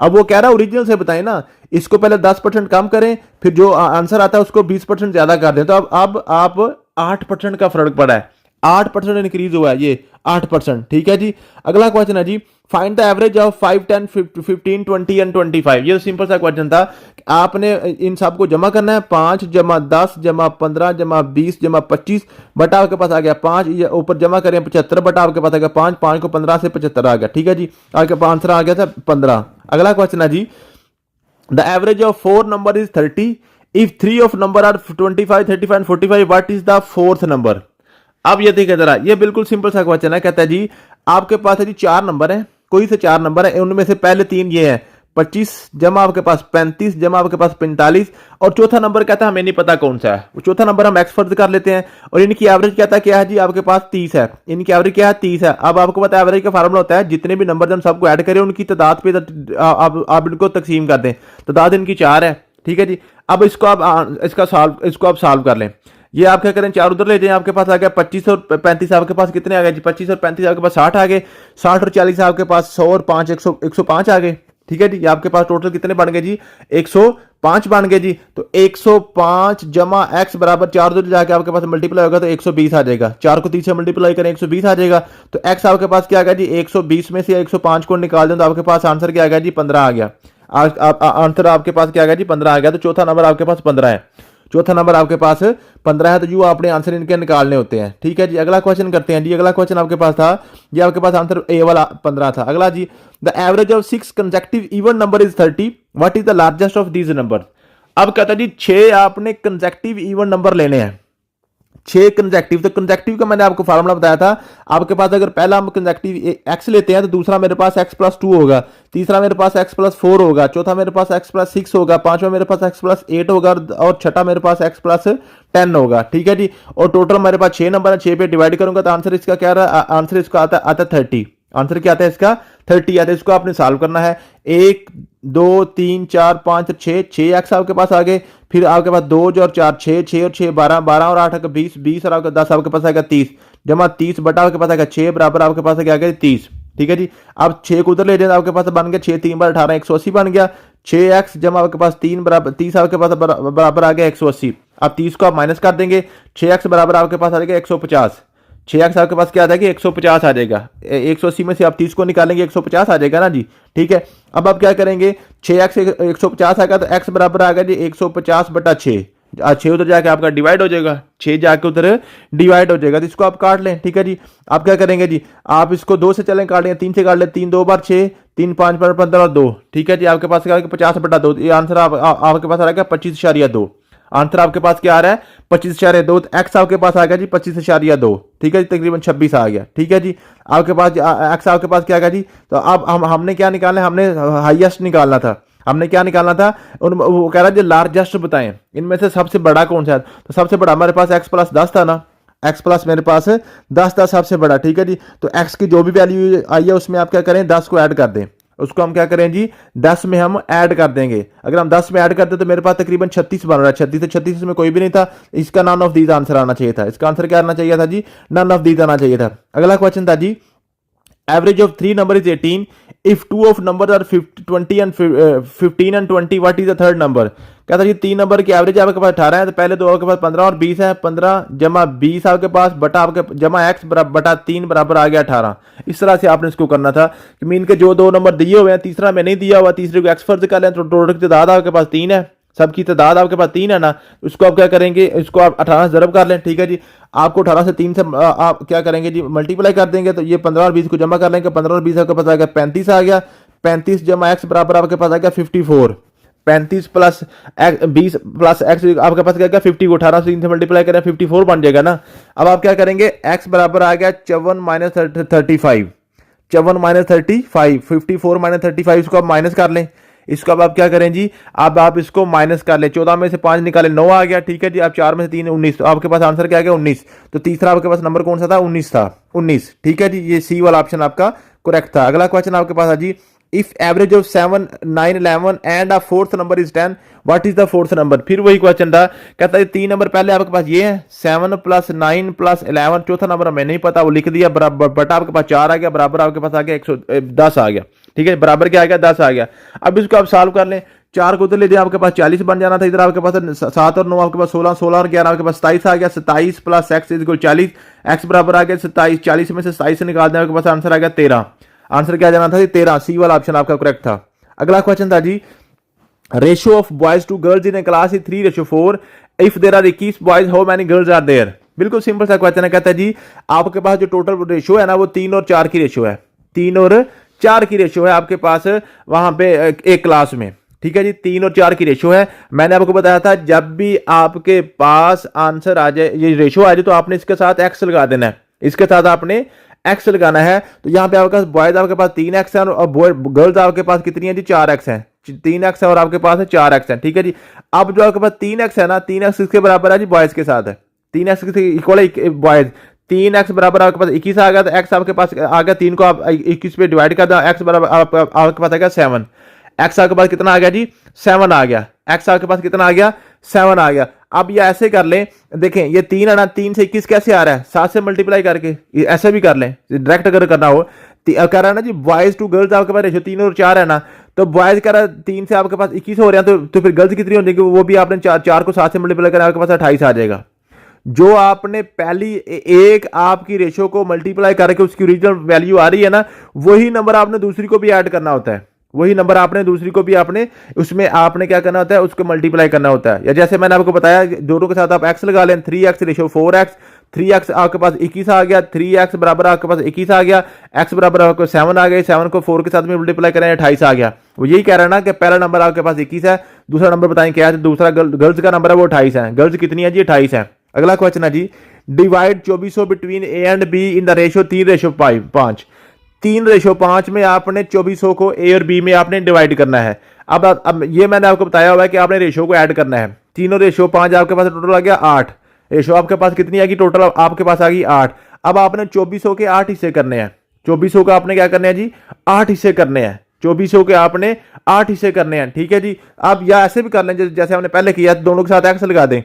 अब वो कह रहा है ओरिजिनल से बताएं ना, इसको पहले 10% कम करें, फिर जो आंसर आता है उसको 20% ज्यादा कर दें। तो अब आप 8% का फर्क पड़ा है, 8% इंक्रीज हुआ है ये 8%। ठीक है जी। अगला क्वेश्चन है जी, find the average of 5, 10, 15, 20 and 25। ये सिंपल सा क्वेश्चन था। आपने इन सबको जमा करना है, 5 जमा 10 जमा 15 जमा 20 जमा 25 बटा आपके पास आ गया 5, ऊपर जमा करें 75 बटा आपके पास आ गया 5, 5 को 15 से 75 आ गया। ठीक है जी, आपके पास आंसर आ गया था 15। अगला क्वेश्चन है जी, the average of 4 number is 30 if 3 of number are 25, 35 and 45 what is the fourth number. अब ये देखिए जरा, ये बिल्कुल सिंपल सा क्वेश्चन है। कहता है जी आपके पास है जी 4 नंबर है, कोई से 4 नंबर है, उनमें से पहले 3 ये है 25 जमा आपके पास 35 जमा आपके पास 45 और चौथा नंबर कहता है हमें नहीं पता कौन सा है। चौथा नंबर हम एक्स फर्ज कर लेते हैं और इनकी एवरेज कहता है क्या है जी आपके पास 30 है। इनकी एवरेज क्या है 30 है। अब आपको पता है एवरेज का फार्मूला होता है जितने भी नंबर हम सबको ऐड करें उनकी तादाद पे आप इनको तकसीम कर दें। तादाद इनकी 4 है। ठीक है जी। अब इसको आप इसको आप सॉल्व कर लें। ये आप क्या करें 4 उधर ले जाएं, आपके पास आ गया 25 और 35 आपके पास कितने आ गए जी 25 और 35 आपके पास 60 आ गए। 60 और 40 आपके पास 100 और 5 105 आ गए। ठीक है जी। ये आपके पास टोटल कितने बन गए जी 105 बन गए जी। तो 105 जमा एक्स बराबर 4 उधर जाके आपके पास मल्टीप्लाई होगा तो 120 आ जाएगा। 4 को 30 से मल्टीप्लाई करें 120 आ जाएगा। तो एक्स आपके पास क्या आ गया जी 120 में से 105 को निकाल दें तो आपके पास आंसर क्या आ गया जी 15 आ गया। आंसर आपके पास क्या आ गया जी 15 आ गया। तो चौथा नंबर आपके पास 15 है। चौथा नंबर आपके पास 15 है। तो जो आपने आंसर इनके निकालने होते हैं। ठीक है जी। अगला क्वेश्चन करते हैं जी। अगला क्वेश्चन आपके पास था, ये आपके पास आंसर ए वाला 15 था। अगला जी, the average of 6 consecutive even number is 30 what is the largest of these number. अब कहता है जी 6 आपने कंसेक्टिव इवन नंबर लेने हैं, 6 कंसेक्टिव। तो कंसेक्टिव का मैंने आपको फार्मूला बताया था। आपके पास अगर पहला हम कंसेक्टिव एक्स लेते हैं तो दूसरा मेरे पास एक्स प्लस 2 होगा, तीसरा मेरे पास एक्स प्लस 4 होगा, चौथा मेरे पास एक्स प्लस 6 होगा, पांचवा मेरे पास एक्स प्लस 8 होगा और छठा मेरे पास एक्स प्लस 10 होगा। ठीक है जी। और टोटल मेरे पास 6 नंबर है, 6 पे डिवाइड करूंगा तो आंसर इसका क्या रहा, आंसर इसका आता 30। आंसर क्या आता है इसका 30 आता है। इसको आपने सॉल्व करना है। 1 2 3 4 5 6 एक्स आपके पास आ गए। फिर आपके पास 2 और 4 6 और 6 12 12 और 8 20 और आपका 10 आपके पास आएगा 30 जमा 30 बटा आपके पास आएगा 6 बराबर आपके पास क्या आएगा 30। ठीक है जी। अब 6 को उधर ले जाए आपके पास बन गया 6 3 बार 18 180 बन गया। 6x जमा आपके पास 3 बराबर 30 आपके पास बराबर आ गया 180। अब 30 को आप माइनस कर देंगे, 6x बराबर आपके पास आ जाएगा 150। 6x आपके पास क्या आ जाएगा 150 आ जाएगा। 180 में से आप 30 को निकालेंगे 150 आ जाएगा ना जी। ठीक है। अब आप क्या करेंगे 6x 150 आएगा तो x बराबर आ गया जी 150 बटा 6। 6 उधर जाके आपका डिवाइड हो जाएगा, 6 जाके उधर डिवाइड हो जाएगा तो इसको आप काट लें। ठीक है जी। आप क्या करेंगे जी आप इसको 2 से चलें काट लें, 3 से काट लें, 3 2 बार 6 3 5 बार 15 और 2। ठीक है जी। आपके पास क्या 50 बटा 2। ये आंसर आपके पास आ रहा है 25.2। आंसर आपके पास क्या आ रहा है 25.2। एक्स आपके पास आ गया जी 25.2। ठीक है जी। तकरीबन 26 आ गया। ठीक है जी। आपके पास एक्स आपके पास क्या आ गया जी। तो अब हमने क्या निकालना है, हमने हाईएस्ट निकालना था। हमने क्या निकालना था वो कह रहा है जी लार्जेस्ट बताएं, इनमें से सबसे बड़ा कौन सा है। तो सबसे बड़ा हमारे पास एक्स प्लस 10 था ना, एक्स प्लस मेरे पास 10 था सबसे बड़ा। ठीक है जी। तो एक्स की जो भी वैल्यू आई है उसमें आप क्या करें 10 को ऐड कर दें। उसको हम क्या करें जी 10 में हम ऐड कर देंगे। अगर हम 10 में ऐड करते तो मेरे पास तकरीबन 36 बन रहा है। 36 से 36 में कोई भी नहीं था। इसका नन ऑफ दीज आंसर आना चाहिए था। इसका आंसर क्या आना चाहिए था जी नन ऑफ दीज आना चाहिए था। अगला क्वेश्चन था जी, average of 3 number is 18 if 2 of number are 20 and 15 and 20 what is the third number. कहता जी 3 नंबर की एवरेज आपके पास 18 है तो पहले दो आपके पास 15 और 20 है। 15 जमा 20 आपके पास बटा आपके जमा एक्स बटा 3 बराबर आ गया 18। इस तरह से आपने इसको करना था कि मीन के जो 2 नंबर दिए हुए हैं तीसरा में नहीं दिया हुआ, तीसरे को एक्स फर्ज कर लें तो टोटल की तादाद आपके पास 3 है। सबकी तादाद आपके पास 3 है ना। उसको आप क्या करेंगे इसको आप 18 से ज़रब कर लें। ठीक है जी। आपको 18 से 3 से आप क्या करेंगे जी मल्टीप्लाई कर देंगे तो ये 15 और 20 को जमा कर लेंगे। 15 और 20 आपके पास आ गया 35 आ गया। 35 जमा एक्स बराबर आपके पास आ गया 54। 35 प्लस 20 प्लस एक्स आपके पास क्या 50 को 18 से 3 से मल्टीप्लाई करें 54 बन जाएगा ना। अब आप क्या करेंगे एक्स बराबर आ गया 54 माइनस 35। 54 माइनस 35 54 माइनस 35 इसको आप माइनस कर लें। इसको अब आप क्या करें जी अब आप इसको माइनस कर लें। 14 में से 5 निकाले 9 आ गया। ठीक है जी। आप 4 में से 3 19 तो आपके पास आंसर क्या आ गया 19। तो तीसरा आपके पास नंबर कौन सा था 19 था 19। ठीक है जी। ये सी वाला ऑप्शन आपका करेक्ट था। अगला क्वेश्चन आपके पास है जी, if average of 7 9 11 and a fourth number is 10 what is the fourth number. फिर वही क्वेश्चन था। कहता है 3 नंबर पहले आपके पास ये है 7 प्लस 9 प्लस 11। चौथा नंबर हमें नहीं पता वो लिख दिया बराबर बटा आपके पास 4 आ गया बराबर आपके पास आ गया 110 आ गया। ठीक है। बराबर क्या आ गया 10 आ गया। अब इसको आप सॉल्व कर लें। 4 को उधर ले जाए, आपके पास 40 बन जाना था। इधर आपके पास 7 और 9 आपके पास 16, 16 और 11 आपके पास 27 आ गया। 27 प्लस एक्स इक्वल 40, एक्स बराबर आ गया 27। 40 में से 27 से निकाल दें, आपके पास आंसर आ गया 13। आंसर क्या जाना था जी? 13। सी वाला ऑप्शन आपका करेक्ट था। अगला क्वेश्चन था जी, ratio of boys to girls in a class is 3:4। If there are 21 boys, how many girls are there? बिल्कुल सिंपल सा क्वेश्चन है। कहता है जी आपके पास जो टोटल रेशियो है ना वो 3 और 4 की रेशियो है। 3 और 4 की रेशियो है आपके पास वहां पे एक क्लास में, ठीक है जी। 3 और 4 की रेशियो है। मैंने आपको बताया था जब भी आपके पास आंसर आ जाए, ये रेशियो आ जाए, तो आपने इसके साथ एक्स लगा देना है। इसके साथ आपने एक्स लगाना है। तो यहां पे आपके पास बॉयज आपके पास 3x है और गर्ल्स आपके पास कितनी है जी? 4x है। 3x है और आपके पास है 4x है, ठीक है जी। अब जो आपके पास 3x है ना, 3x किसके बराबर है जी? बॉयज के साथ है। 3x इक्वल है बॉयज। 3x बराबर आपके पास 21 आ गया, तो x आपके पास आ गया 3 को आप 21 पे डिवाइड कर दो, x बराबर आपके पास आ गया 7। x आपके पास कितना आ गया जी? 7 आ गया। x आपके पास कितना आ गया? 7 आ गया। अब ये ऐसे कर लें, देखें ये 3 है ना, 3 से 21 कैसे आ रहा है? 7 से मल्टीप्लाई करके। ऐसे भी कर लें, डायरेक्ट अगर करना हो। कह रहा है ना जी बॉयज टू गर्ल्स आपके पास रेशियो 3 और 4 है ना, तो बॉयज कह रहा है 3 से आपके पास 21 हो रहे हैं, तो फिर गर्ल्स कितनी हो जाएगी? वो भी आपने 4 को 7 से मल्टीप्लाई करें, आपके पास 28 आ जाएगा। जो आपने पहली एक आपकी रेशियो को मल्टीप्लाई करके उसकी ओरिजिनल वैल्यू आ रही है ना, वही नंबर आपने दूसरी को भी ऐड करना होता है। वही नंबर आपने दूसरी को भी आपने उसमें आपने क्या करना होता है? उसको मल्टीप्लाई करना होता है। या जैसे मैंने आपको बताया दोनों के साथ आप एक्स लगा लें, 3x रेशियो 4x। 3x आपके पास 21 आ गया, 3x बराबर आपके पास 21 आ गया, x बराबर आपको 7 आ गया। 7 को 4 के साथ में मल्टीप्लाई करें 28 आ गया। वो यही कह रहा है ना कि पहला नंबर आपके पास 21 है, दूसरा नंबर बताएं क्या है? दूसरा गर्ल्स का नंबर है वो 28 है। गर्ल्स कितनी है जी? 28 है। अगला क्वेश्चन है जी, divide 2400 between A and B in the ratio 3:5। 3:5 में आपने 2400 को ए और बी में आपने डिवाइड करना है। अब ये मैंने आपको बताया हुआ है कि आपने रेशियो को ऐड करना है। 3:5 आपके पास टोटल आ गया 8। रेशियो आपके पास कितनी आएगी? टोटल आपके पास आ गई 8। अब आपने 2400 के 8 हिस्से करने हैं। 2400 का आपने क्या करना है जी? 8 हिस्से करने हैं। 2400 के आपने 8 हिस्से करने हैं, ठीक है जी। अब या ऐसे भी कर लें जैसे हमने पहले किया, दोनों के साथ एक्स लगा दें।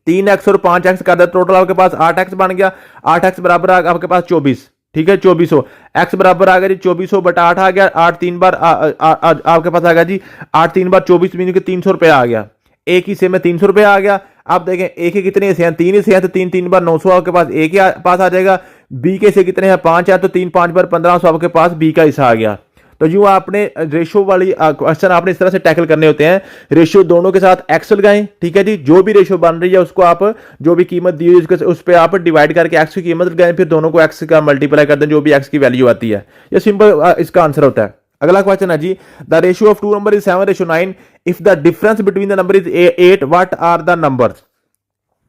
3x और 5x कर दे, टोटल आपके पास 8x बन गया। 8x बराबर आपके पास 24, ठीक है 2400। x बराबर आ गया जी 2400 बटा 8 आ गया। 8 3 बार आपके पास आ गया जी 8 3 बार 24 मीन के 300 रुपया आ गया। एक हिस्से में 300 रुपया आ गया। आप देखें एक के कितने हिस्से हैं? 3 हिस्से हैं, तो 3 3 बार 900 आपके पास ए के पास आ जाएगा। बी के हिस्से कितने हैं? 5 है, तो 3 5 बार 1500 आपके पास बी का हिस्सा आ गया। तो यूं आपने रेशियो वाली क्वेश्चन आपने इस तरह से टैकल करने होते हैं। रेशियो दोनों के साथ एक्स लगाएं, ठीक है जी। जो भी रेशियो बन रही है उसको आप जो भी कीमत दी हुई उस पर आप डिवाइड करके एक्स की कीमत लगाएं, फिर दोनों को एक्स का मल्टीप्लाई कर दें जो भी एक्स की वैल्यू आती है। ये सिंपल इसका आंसर होता है। अगला क्वेश्चन है जी, the ratio of two number is 7:9। If the difference between the number is 8, what are the numbers?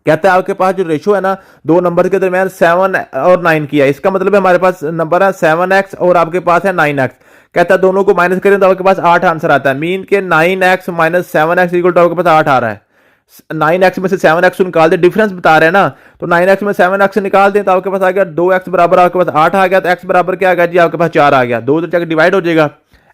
कहता है आपके पास जो रेशियो है ना दो नंबर के दरमियान 7 और 9 की है। इसका मतलब है हमारे पास नंबर है 7x और आपके पास है 9x। कहता है दोनों को माइनस करें तो आपके पास 8 आंसर आता है। मीन के 9x minus 7x equal to आपके पास 8 आ रहा है। 9x में से 7x निकाल दे, डिफरेंस बता रहे हैं ना, तो 9x में 7x निकाल दें तो आपके पास आ गया 2x बराबर आपके पास 8 आ गया। तो x बराबर क्या आ गया जी? आपके पास 4 आ गया। 2 तो जाकर डिवाइड हो जाएगा,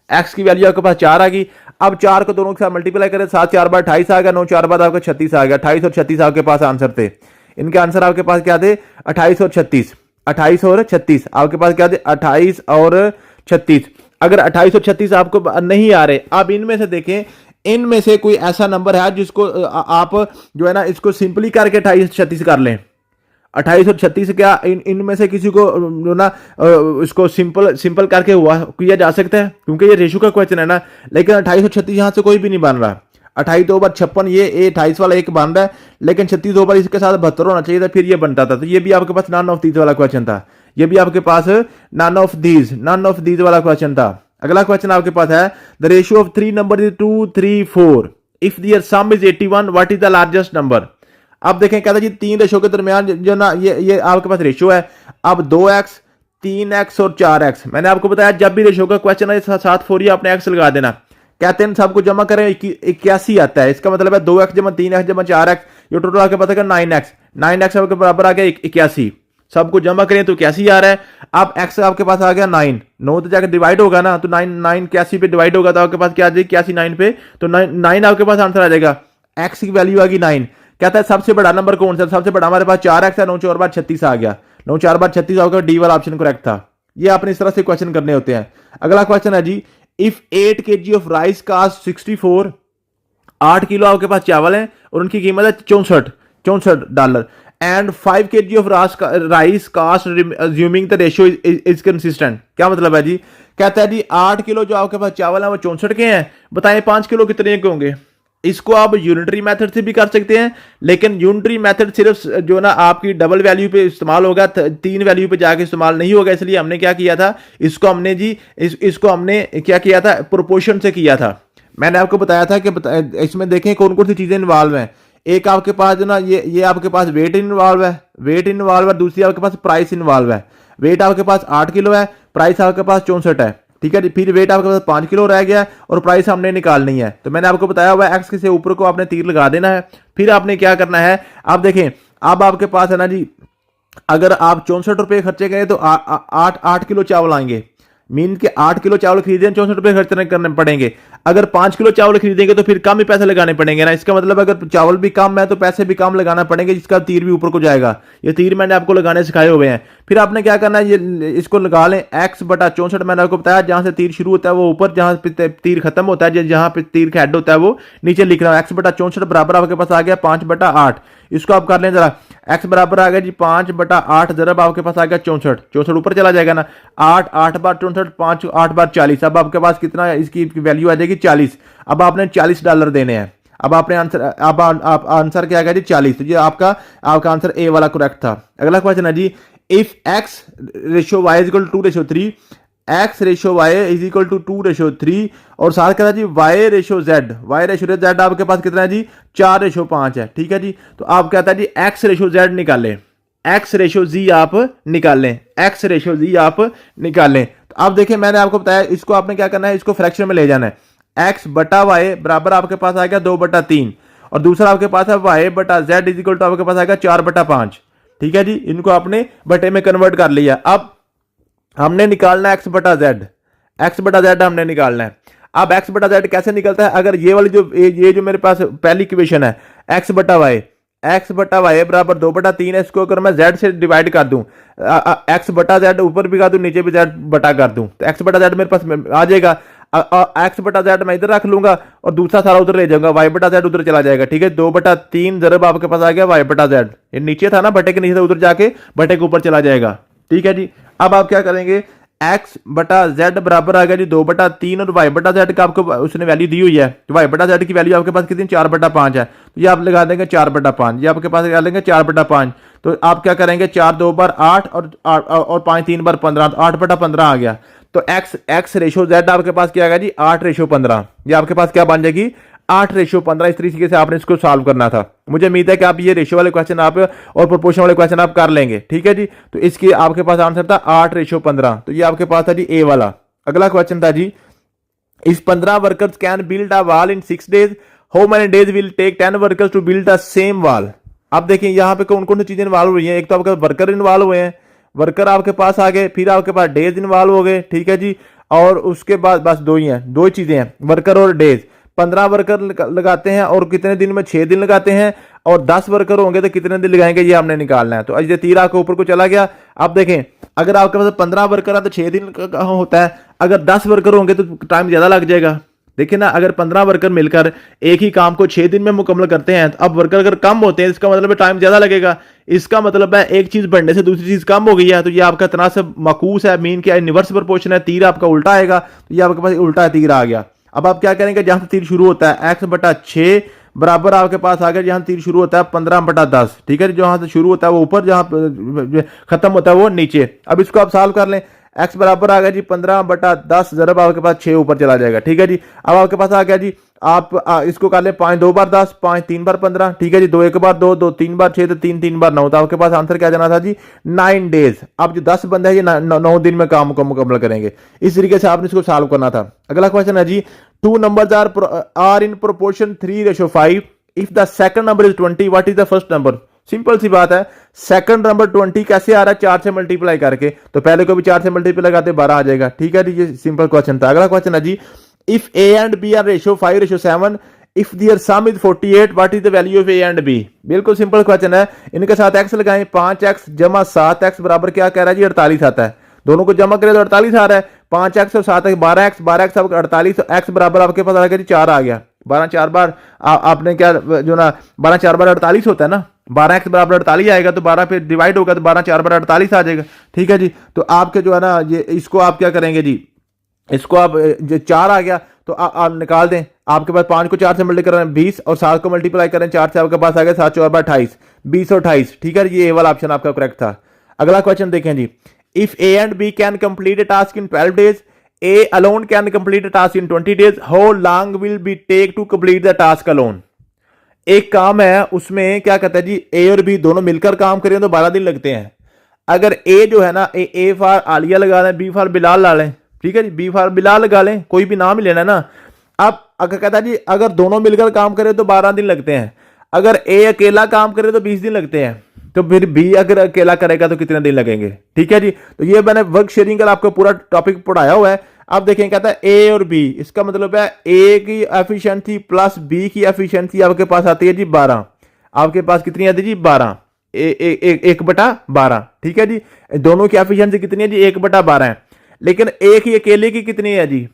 x की वैल्यू आपके पास 4 आ गई। अब 4 को दोनों के साथ मल्टीप्लाई करें, 7 4 बार 28 आ गया, 9 4 बार आपका 36 आ गया। 28 और 36 आपके पास आंसर थे। इनके आंसर आपके पास क्या थे? 28 और 36। 28 और 36 आपके पास क्या थे? 28 और 36। अगर 28 और 36 आपको नहीं आ रहे, अब इनमें से देखें, इनमें से कोई ऐसा नंबर है जिसको आप जो है ना इसको सिंपली करके 28 36 कर लें। 28 और 36 क्या इनमें से किसी को जो ना इसको सिंपल करके हुआ किया जा सकता है? क्योंकि ये रेशियो का क्वेश्चन है ना। लेकिन 28 और 36 यहां से कोई भी नहीं बन रहा। 28 2 बार 56, ये 28 वाला एक बन रहा है, लेकिन 36 2 बार इसके साथ 72 होना चाहिए था, फिर ये बनता था। तो ये भी आपके पास नन ऑफ दीज वाला क्वेश्चन था। ये भी आपके पास नन ऑफ दीज वाला क्वेश्चन था। अगला क्वेश्चन आपके पास है, the ratio of 3 number is 2 3 4। If their sum is 81, what is the largest number? अब देखें कहता है जी 3 रेशियो के दरमियान जो ना ये आपके पास रेशियो है। अब 2x 3x और 4x, मैंने आपको बताया जब भी रेशियो का क्वेश्चन है साथ फोरिए आपने x लगा देना। कहते हैं सबको जमा करें 81 आता है। इसका मतलब है 2x जमा 3x जमा 4x, ये टोटल आपके पास है 9x। 9x आपके बराबर आ गया 81। सबको जमा करें तो 81 आ रहा है। अब x आपके पास आ गया 9। 9 तो जाकर डिवाइड होगा ना, तो 9 81 पे डिवाइड होगा तो आपके पास क्या आ जाएगी? 81 9 पे, तो 9 आपके पास आंसर आ जाएगा। x की वैल्यू आ गई 9। कहता है सबसे बड़ा नंबर कौन सा? सबसे बड़ा हमारे पास 4x है। 9 4 बार 36 आ गया। 9 4 बार 36 होगा, डी वाला ऑप्शन करेक्ट था। ये आपने इस तरह से क्वेश्चन करने होते हैं। अगला क्वेश्चन है जी, if 8 kg of rice cost 64, 8 kilo आपके पास चावल है और उनकी कीमत है $64 and 5 kg of rice cost assuming the ratio is consistent. क्या मतलब है जी? कहता है जी 8 किलो जो आपके पास चावल है वो 64 के हैं, बताएं 5 किलो कितने के होंगे? इसको आप यूनिटरी मेथड से भी कर सकते हैं, लेकिन यूनिटरी मेथड सिर्फ जो ना आपकी डबल वैल्यू पे इस्तेमाल होगा, 3 वैल्यू पे जाके इस्तेमाल नहीं होगा। इसलिए हमने क्या किया था, इसको हमने जी इसको हमने क्या किया था, प्रोपोर्शन से किया था। मैंने आपको बताया था कि इसमें देखें कौन कौन सी चीजें इन्वॉल्व हैं। एक आपके पास जो ना ये आपके पास वेट इन्वॉल्व है, दूसरी आपके पास प्राइस इन्वॉल्व है। वेट आपके पास 8 किलो है, प्राइस आपके पास 64 है, ठीक है जी। फिर वेट आपके पास 5 किलो रह गया और प्राइस हमने निकालनी है। तो मैंने आपको बताया हुआ है एक्स के ऊपर को आपने तीर लगा देना है। फिर आपने क्या करना है, आप देखें अब आपके पास है ना जी, अगर आप 64 रुपये खर्चे करें तो 8 किलो चावल आएंगे। मीन के 8 किलो चावल खरीदें 64 रुपये खर्च करने पड़ेंगे। अगर 5 किलो चावल खरीदेंगे तो फिर कम ही पैसे लगाने पड़ेंगे ना। इसका मतलब अगर चावल भी कम है तो पैसे भी कम लगाना पड़ेंगे, जिसका तीर भी ऊपर को जाएगा। ये तीर मैंने आपको लगाने सिखाए हुए हैं। फिर आपने क्या करना है, ये इसको लगा लें x बटा 64। मैंने आपको बताया जहां से तीर शुरू होता है वो ऊपर, जहां पे तीर खत्म होता है, जहां पे तीर का हेड होता है वो नीचे लिख रहा है। x बटा 64 बराबर आपके पास आ गया 5/8। इसको आप कर लें जरा, x बराबर आ गया जी 5/8 जरब आपके पास आ गया 64 ऊपर चला जाएगा ना। 8 बार 64, 5 8 बार 40। अब आपके पास कितना, इसकी वैल्यू आ जाएगी 40। अब आपने $40 देने हैं। अब आपने आंसर, अब आप आंसर क्या आ गया जी 40। तो ये आपका आंसर ए वाला करेक्ट था। अगला क्वेश्चन है जी, if x ratio y is equal to 2:3, x ratio y is equal to 2:3 और साथ कहता है जी y रेशियो z आपके पास कितना है जी 4:5 है, ठीक है जी। तो आप कहता है जी x रेशियो z निकालें, x रेशियो z आप निकालें, x रेशियो z आप निकालें। तो आप देखिए मैंने आपको बताया, इसको आपने क्या करना है, इसको फ्रैक्शन में ले जाना है। x बटा y बराबर आपके पास आ गया 2/3 और दूसरा आपके पास है y बटा z इज इक्वल टू आपके पास आएगा 4/5, ठीक है जी। इनको आपने बटे में कन्वर्ट कर लिया। अब हमने निकालना है x बटा z हमने निकालना है। अब x बटा z कैसे निकलता है, अगर ये वाली ये जो मेरे पास पहली इक्वेशन है x बटा y बराबर 2/3 है, इसको अगर मैं z से डिवाइड कर दूं, x बटा z ऊपर भी कर दूं नीचे भी z बटा कर दूं, तो x बटा z मेरे पास आ जाएगा। x बटा z मैं इधर रख लूंगा और दूसरा सारा उधर ले जाऊंगा, y बटा z उधर चला जाएगा, ठीक है। 2/3 जरब आपके पास आ गया y बटा z। ये नीचे था ना, बटे के नीचे से उधर जाके बटे के ऊपर चला जाएगा, ठीक है जी। अब आप क्या करेंगे, x बटा z बराबर आ गया जी 2/3 और y बटा z का आपको उसने वैल्यू दी हुई है। तो y बटा z की वैल्यू आपके पास कितनी 4/5 है, तो ये आप लगा देंगे 4/5। ये आपके पास लगा लेंगे 4/5। तो आप क्या करेंगे, 4 2 बार 8 और 5 3 बार 15, तो 8/15 आ गया। तो x रेशियो z आपके पास क्या आ गया जी 8:15। ये आपके पास क्या बन जाएगी 8:15। इस तरीके से आपने इसको सॉल्व करना था। मुझे उम्मीद है कि आप ये रेशियो वाले क्वेश्चन आप और प्रोपोर्शन वाले क्वेश्चन आप कर लेंगे, ठीक है जी। तो इसकी आपके पास आंसर था 8:15। तो ये आपके पास था जी ए वाला। अगला क्वेश्चन था जी, if 15 workers can build a wall in 6 days, how many days will take 10 workers to build the same wall. अब देखिए यहाँ पे कौन कौन सी चीजें इन्वॉल्व हुई हैं। एक तो आपके वर्कर इन्वॉल्व हुए हैं, वर्कर आपके पास आ गए, फिर आपके पास डेज इन्वॉल्व हो गए, ठीक है जी। और उसके बाद बस दो ही चीजें हैं, वर्कर और डेज। 15 वर्कर लगाते हैं और कितने दिन में 6 दिन लगाते हैं, और 10 वर्कर होंगे तो कितने दिन लगाएंगे ये हमने निकालना है। तो आज ये तीर आपके ऊपर को चला गया। आप देखें अगर आपके पास 15 वर्कर है तो 6 दिन का होता है, अगर 10 वर्कर होंगे तो टाइम ज्यादा लग जाएगा। देखिए ना, अगर 15 वर्कर मिलकर एक ही काम को 6 दिन में मुकम्मल करते हैं, तो अब वर्कर अगर कम होते हैं इसका मतलब है टाइम ज्यादा लगेगा। इसका मतलब है एक चीज बढ़ने से दूसरी चीज कम हो गई है, तो ये आपका तनासब माकूस है, मीन के इनवर्स प्रोपोर्शन है, तीर आपका उल्टा आएगा। तो ये आपके पास उल्टा तीर आ गया। अब आप क्या करेंगे, जहां से तीर शुरू होता है x/6 बराबर आपके पास आ गया जहां तीर शुरू होता है 15/10, ठीक है। जहां से शुरू होता है वो ऊपर, जहां खत्म होता है वो नीचे। अब इसको आप सॉल्व कर लें, x बराबर आ गया जी 15/10 जरब आपके पास 6 ऊपर चला जाएगा, ठीक है जी। अब आपके पास आ गया जी, आप इसको कर ले 5 2 बार 10, 5 3 बार 15, ठीक है जी। 2 1 बार 2, 2 3 बार 6, तो 3 3 बार 9। तो आपके पास आंसर क्या जाना था जी 9 डेज। अब जो 10 बंदे हैं ये 9 दिन में काम को मुकम्मल करेंगे। इस तरीके से आपने इसको सॉल्व करना था। अगला क्वेश्चन है जी, 2 numbers are in proportion 3:5, if the second number is 20, what is the first number। Simple सी बात है, सेकंड नंबर 20 कैसे आ रहा है, 4 से मल्टीप्लाई करके। तो पहले को भी 4 से मल्टीप्लाई करते 12 आ जाएगा, ठीक है जी। ये सिंपल क्वेश्चन था। अगला क्वेश्चन है जी, if a and b are ratio 5:7, if their sum is 48, what is the value of a and b। बिल्कुल सिंपल क्वेश्चन है। इनके साथ x लगाएं, 5x जमा 7x बराबर क्या कह रहा है जी 48 आता है। दोनों को जमा करें तो 48 आ रहा है। 5x और 7x 12x, 12x आपका 48, तो x बराबर आपके पास आ गया जी 4 आ गया। 12 4 बार आपने क्या जो ना 12 4 बार 48 होता है ना, 12x बराबर 48 आएगा, तो 12 पे डिवाइड होगा तो 12 4 बार 48 आ जाएगा। ठीक है जी, तो आपके जो है ना ये इसको आप क्या करेंगे जी, इसको आप जो 4 आ गया तो आप निकाल दें। आपके पास 5 को 4 से मल्टीप्लाई करें 20 और 7 को मल्टीप्लाई करें 4 से, आपके पास आ गया 7 4 बार 28, 20 और 28। ठीक है, ये वाला ऑप्शन आपका करेक्ट था। अगला क्वेश्चन देखें जी, if A and B can complete a task in 12 days, A alone can complete a task in 20 days, how long will be take to complete the task alone. एक काम है उसमें क्या कहता है जी, ए और बी दोनों मिलकर काम करें तो 12 दिन लगते हैं। अगर ए जो है ना ए फॉर आलिया लगा लें, बी फॉर बिलाल ला लें, ठीक है जी, बी फॉर बिलाल लगा लें, कोई भी नाम ही लेना ना। अब अगर कहता है जी अगर दोनों मिलकर काम करें तो 12 दिन लगते हैं, अगर ए अकेला काम करे तो 20 दिन लगते हैं, तो फिर बी अगर अकेला करेगा तो कितने दिन लगेंगे। ठीक है जी, तो ये मैंने वर्क शेयरिंग का आपको पूरा टॉपिक पढ़ाया हुआ है। अब देखें कहता है ए और बी, इसका मतलब है ए की एफिशिएंसी प्लस बी की एफिशिएंसी आपके पास आती है जी 12। आपके पास कितनी आती है जी 12, 1/12। ठीक है जी, दोनों की एफिशिएंसी कितनी है जी 1/12 है। लेकिन ए की अकेले की कितनी है जी,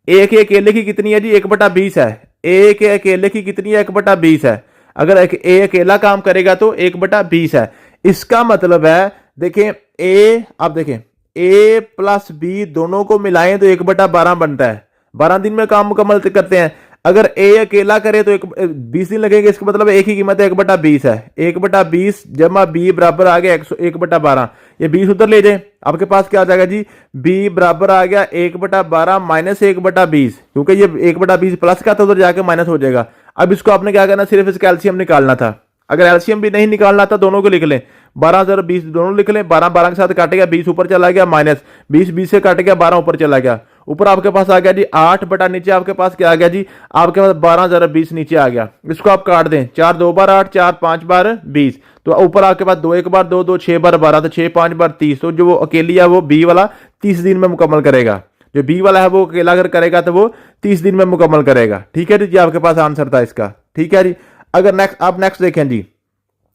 ए के अकेले की कितनी है जी 1/20 है। ए के अकेले की कितनी है 1/20 है। अगर ए अकेला काम करेगा तो 1/20 है। इसका मतलब है देखें ए, आप देखें ए प्लस बी दोनों को मिलाएं तो 1/12 बनता है, 12 दिन में काम मुकम्मल करते हैं। अगर ए अकेला करे तो 20 दिन लगेंगे, इसका मतलब एक ही कीमत है 1/20 है। 1/20 जमा बी बराबर आ गया 1/12, ये 20 उधर ले जाए, आपके पास क्या आ जाएगा जी, बी बराबर आ गया 1/12 माइनस 1/20, क्योंकि ये 1/20 प्लस का था उधर जाकर माइनस हो जाएगा। अब इसको आपने क्या करना, सिर्फ इसका एलसीएम निकालना था। अगर एलसीएम भी नहीं निकालना था दोनों को लिख लें, 12 और 20 दोनों लिख लें, 12 12 के साथ काटेगा 20 ऊपर चला गया, माइनस 20 20 से काट गया 12 ऊपर चला गया, ऊपर आपके पास आ गया जी 8 बटा नीचे आपके पास क्या आ गया जी, आपके पास 12 जरा 20 नीचे आ गया। इसको आप काट दें, 4 2 बार 8, 4 5 बार 20, तो ऊपर आपके पास 2 1 बार 2 2 6 बार 12, तो 6 5 बार 30। तो जो वो अकेली है वो बी वाला 30 दिन में मुकम्मल करेगा, जो बी वाला है वो अकेला अगर करेगा तो वो 30 दिन में मुकम्मल करेगा। ठीक है जी, आपके पास आंसर था इसका। ठीक है जी, अगर नेक्स्ट आप नेक्स्ट देखें जी,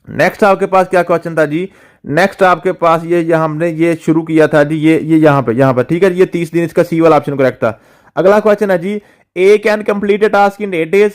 नेक्स्ट आपके पास क्या क्वेश्चन था जी, नेक्स्ट आपके पास ये हमने ये शुरू किया था जी, ये यहाँ पे ठीक है, ये 30 दिन, इसका सी वाला ऑप्शन करेक्ट था। अगला क्वेश्चन है जी, A can complete a task in 8 days.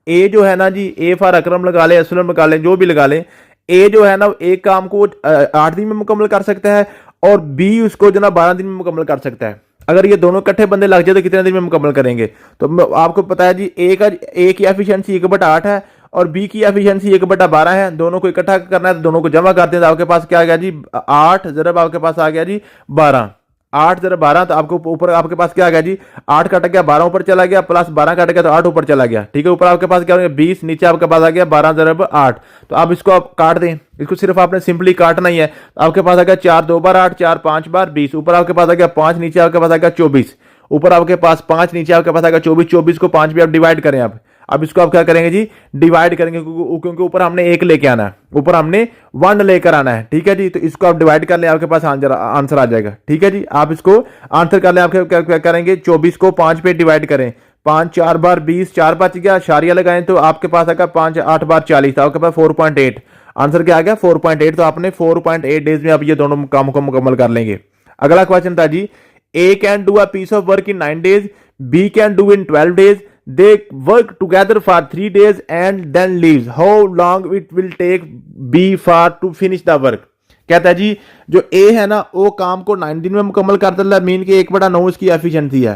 A जो है ना जी, ए फॉर अकरम लगा ले, असलम लगा ले, जो भी लगा ले, ए जो है ना एक काम को 8 दिन में मुकम्मल कर सकता है और बी उसको जो ना 12 दिन में मुकम्मल कर सकता है। अगर ये दोनों इकट्ठे बंदे लग जाए तो कितने दिन में मुकम्मल करेंगे। तो आपको पता है जी ए की एफिशिएंसी 1/8 है और बी की एफिशिएंसी 1/12 है, दोनों को इकट्ठा करना है तो दोनों को जमा करते हैं, तो आपके पास क्या आ गया जी 8 जरब आपके पास आ गया जी 12, 8 जरब 12, तो आपको ऊपर आपके पास क्या आ गया जी 8 कट गया 12 ऊपर चला गया, प्लस 12 कट गया तो 8 ऊपर चला गया। ठीक है, ऊपर आपके पास क्या हो गया 20, नीचे आपके पास आ गया 12 जरब 8। तो आप इसको आप काट दें, इसको सिर्फ आपने सिंपली काटना ही है। तो आपके पास आ गया 4 2 बार 8, 4 5 बार 20, ऊपर आपके पास आ गया 5, नीचे आपके पास आ गया 24, ऊपर आपके पास 5, नीचे आपके पास आ गया 24, 24 को 5 भी आप डिवाइड करें आप। अब इसको आप क्या करेंगे जी डिवाइड करेंगे, क्योंकि ऊपर हमने 1 लेके आना है, ऊपर हमने 1 लेकर आना है। ठीक है जी, तो इसको आप डिवाइड कर लें, आपके पास आंसर आ जाएगा। ठीक है जी, आप इसको आंसर कर लें, आपके क्या करेंगे 24 को 5 पे डिवाइड करें, 5 4 बार 20, 4 5 गया, शारिया लगाएं तो आपके पास आएगा 5 8 बार 40, आपके पास 4.8 आंसर क्या आ गया 4.8। तो आपने 4.8 डेज में आप ये दोनों काम को मुकम्मल कर लेंगे। अगला क्वेश्चन था जी, A can do a piece of work in 9 days, B can do in 12 days, they work together for 3 days and then leaves, how long it will take B for to finish the work। कहता है जी जो A है ना वो काम को 9 दिन में मुकम्मल कर देता है, मीन के 1/9 उसकी एफिशिएंसी है।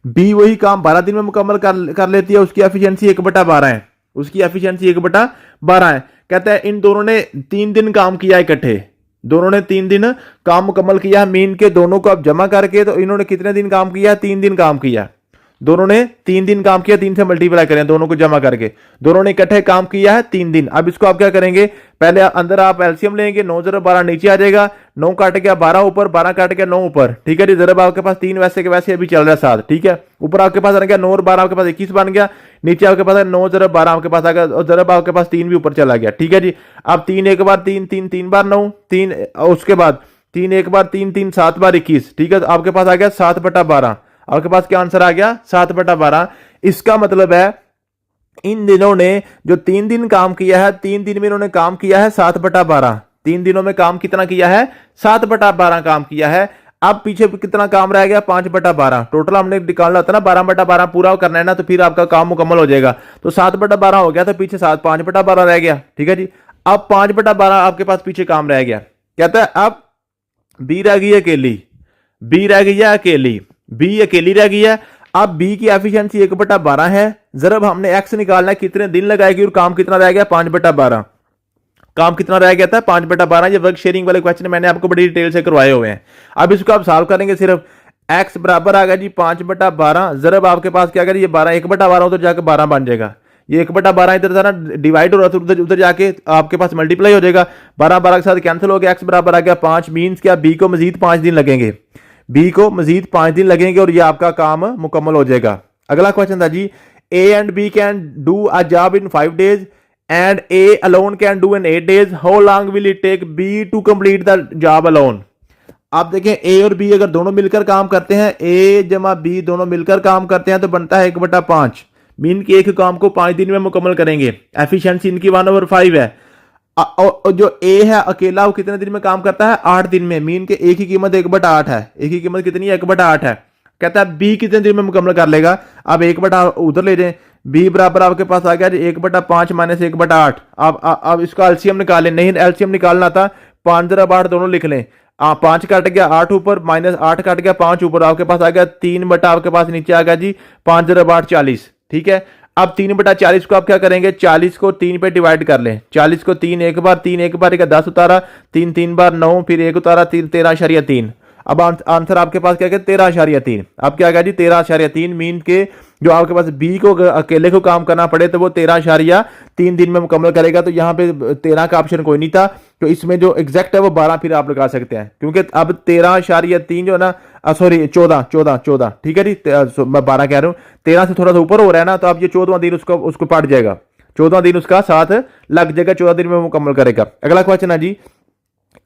B वही काम 12 दिन में मुकम्मल कर लेती है, उसकी एफिशिएंसी 1/12 है, उसकी एफिशिएंसी 1/12 है। कहता है इन दोनों ने 3 दिन काम किया इकट्ठे, दोनों ने 3 दिन काम मुकम्मल किया, मीन के दोनों को आप जमा करके तो इन्होंने कितने दिन काम किया 3 दिन काम किया, दोनों ने 3 दिन काम किया, 3 से मल्टीप्लाई करें दोनों को जमा करके, दोनों ने इकट्ठे काम किया है 3 दिन। अब इसको आप क्या करेंगे, पहले अंदर आप एलसीएम लेंगे, 9 जरब 12 नीचे आ जाएगा, 9 काट गया 12 ऊपर, 12 काट गया 9 ऊपर। ठीक है जी, जरब आपके पास 3 वैसे के वैसे अभी चल रहा है 7। ठीक है, ऊपर आपके पास आ गया 9 और 12 आपके पास 21 बन गया, नीचे आपके पास 9 जरब 12 आपके पास आ गया और जरब आपके पास 3 भी ऊपर चला गया। ठीक है जी, अब 3 एक बार 3 3 3 बार 9 3, उसके बाद 3 एक बार 3 3 7 बार 21। ठीक है, तो आपके पास आ गया 7/12, आपके पास क्या आंसर आ गया 7/12। इसका मतलब है इन दिनों ने जो 3 दिन काम किया है, 3 दिन में इन्होंने काम किया है 7/12, 3 दिनों में काम कितना किया है 7/12 काम किया है। अब पीछे कितना काम रह गया, 5/12। टोटल हमने निकालना होता है ना, 12/12 पूरा करना है ना, तो फिर आपका काम मुकम्मल हो जाएगा। तो 7/12 हो गया, तो पीछे 5/12 रह गया। ठीक है जी, अब 5/12 आपके पास पीछे काम रह गया। कहता है अब बी रह गई अकेली, बी रह गई है अकेली, बी अकेली रह गई है। अब बी की एफिशिएंसी 1/12 है। जरा हमने एक्स निकालना है, कितने दिन लगाएगी और काम कितना रह गया, 5/12। काम कितना रह गया था, 5/12। ये वर्क शेयरिंग वाले क्वेश्चन मैंने आपको बड़ी डिटेल से करवाए हुए हैं। अब इसको आप सॉल्व करेंगे, सिर्फ एक्स बराबर आ गया जी 5/12। जरा आपके पास क्या करें, ये 12 1/12 उधर जाकर 12 बन जाएगा। ये 1/12 इधर था ना, डिवाइड हो रहा था, उधर उधर जाके आपके पास मल्टीप्लाई हो जाएगा। 12 के साथ कैंसिल हो गया, एक्स बराबर आ गया 5। मीन्स क्या, बी को मजीद 5 दिन लगेंगे, बी को मजीद 5 दिन लगेंगे और ये आपका काम मुकम्मल हो जाएगा। अगला क्वेश्चन था जी, A and B can do a job in 5 days and A alone can do in 8 days. How long will it take B to complete the job alone? आप देखें, A और B अगर दोनों मिलकर काम करते हैं, A जमा B दोनों मिलकर काम करते हैं, तो बनता है 1/5। मीन के एक काम को 5 दिन में मुकम्मल करेंगे। एफिशिएंसी इनकी 1/5 है। और जो A है अकेला, वो कितने दिन में काम करता है, 8 दिन में। मीन के A की कीमत 1/8 है। A की कीमत कितनी है, 1/8 है। कहता है B कितने दिन में मुकम्मल कर लेगा। अब 1/8 उधर ले जाए, बी बराबर आपके पास आ गया 1/5 माइनस 1/8। अब इसका एलसीएम निकालें, नहीं एलसीएम निकालना था, 5 जरा 8 दोनों लिख लें। 5 कट गया 8 ऊपर, माइनस 8 कट गया 5 ऊपर, आपके पास आ गया 3 आपके पास नीचे आ गया जी 5 जरा 8 40। ठीक है, अब 3/40 को आप क्या करेंगे, 40 को 3 पे डिवाइड कर लें। 40 को 3 एक बार, 3 एक बार, 10 उतारा, 3 3 बार 9, फिर 1 उतारा 3, 13.3। अब आंसर आपके पास क्या, 13.3। अब क्या गया जी 13.3। मीन के जो आपके पास बी को अकेले को काम करना पड़े तो वो 13.3 दिन में मुकम्मल करेगा। तो यहाँ पे 13 का ऑप्शन कोई नहीं था, तो इसमें जो एग्जैक्ट है वो 12 फिर आप लगा सकते हैं, क्योंकि अब 13.3 जो है ना, सॉरी 14। ठीक है जी, मैं 12 कह रहा हूँ, 13 से थोड़ा सा ऊपर हो रहा है ना, तो अब ये 14वां दिन उसको पड़ जाएगा, 14वां दिन उसका साथ लग जाएगा, 14 दिन में मुकम्मल करेगा। अगला क्वेश्चन है जी,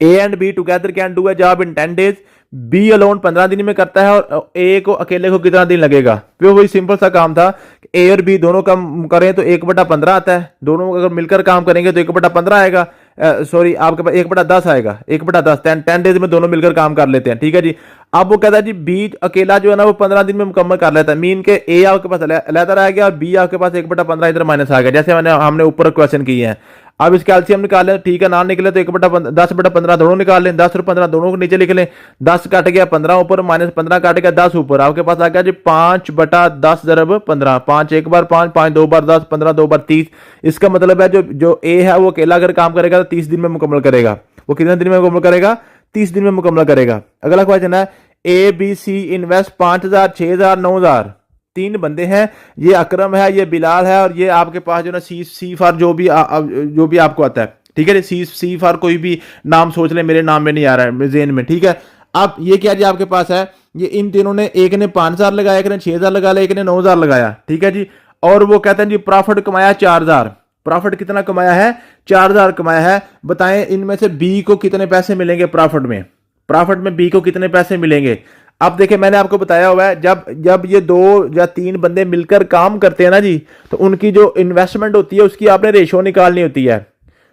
A and B together can do a job in 10 days। B alone 15 दिन में करता है और ए को अकेले को कितना दिन लगेगा। तो वही सिंपल सा काम था, ए और बी दोनों काम करें तो 1/15 आता है। दोनों अगर मिलकर काम करेंगे तो 1/15 आएगा, सॉरी आपके पास 1/10 आएगा, 1/10। 10 डेज में दोनों मिलकर काम कर लेते हैं। ठीक है जी, अब वो कहता है जी बी अकेला जो है ना वो 15 दिन में मुकम्मल कर लेता है। मीन के ए आपके पास अलहदा रह गया और बी आपके पास 1/15 इधर माइनस आ गया, जैसे हमने ऊपर क्वेश्चन किए हैं। अब इसके एलसीएम निकालें, ठीक है, ना निकले तो 10/15 दोनों निकाल लें, 10 और 15 दोनों को नीचे लिख लें। 10 कट गया 15 ऊपर, माइनस 15 कट गया 10 ऊपर, आपके पास आ गया जी 5/10 ज़रब 15। 5 एक बार 5, 5 2 बार 10, 15 2 बार 30। इसका मतलब है जो ए है वो अकेला अगर काम करेगा तो 30 दिन में मुकम्मल करेगा। वो कितने दिन में मुकम्मल करेगा, 30 दिन में मुकम्मल करेगा। अगला क्वेश्चन है, ए बी सी इन्वेस्ट 5,000 6,000 9,000। 3 बंदे हैं, ये अकरम है, ये बिलाल है और ये आपके पास जो ना सी फार जो भी आपको आता है। ठीक है, सी फार कोई भी नाम सोच ले, मेरे नाम में नहीं आ रहा है जेन में। ठीक है, अब ये क्या जी आपके पास है, ये इन तीनों ने, एक ने 5,000 लगाया, एक ने 6,000 लगा लिया, एक ने 9,000 लगाया। ठीक है जी, और वो कहते हैं जी प्रॉफिट कमाया 4,000। प्रॉफिट कितना कमाया है, 4,000 कमाया है। बताएं इनमें से बी को कितने पैसे मिलेंगे प्रॉफिट में, प्रॉफिट में बी को कितने पैसे मिलेंगे। अब देखिए मैंने आपको बताया हुआ है, जब ये 2 या 3 बंदे मिलकर काम करते हैं ना जी, तो उनकी जो इन्वेस्टमेंट होती है उसकी आपने रेशो निकालनी होती है।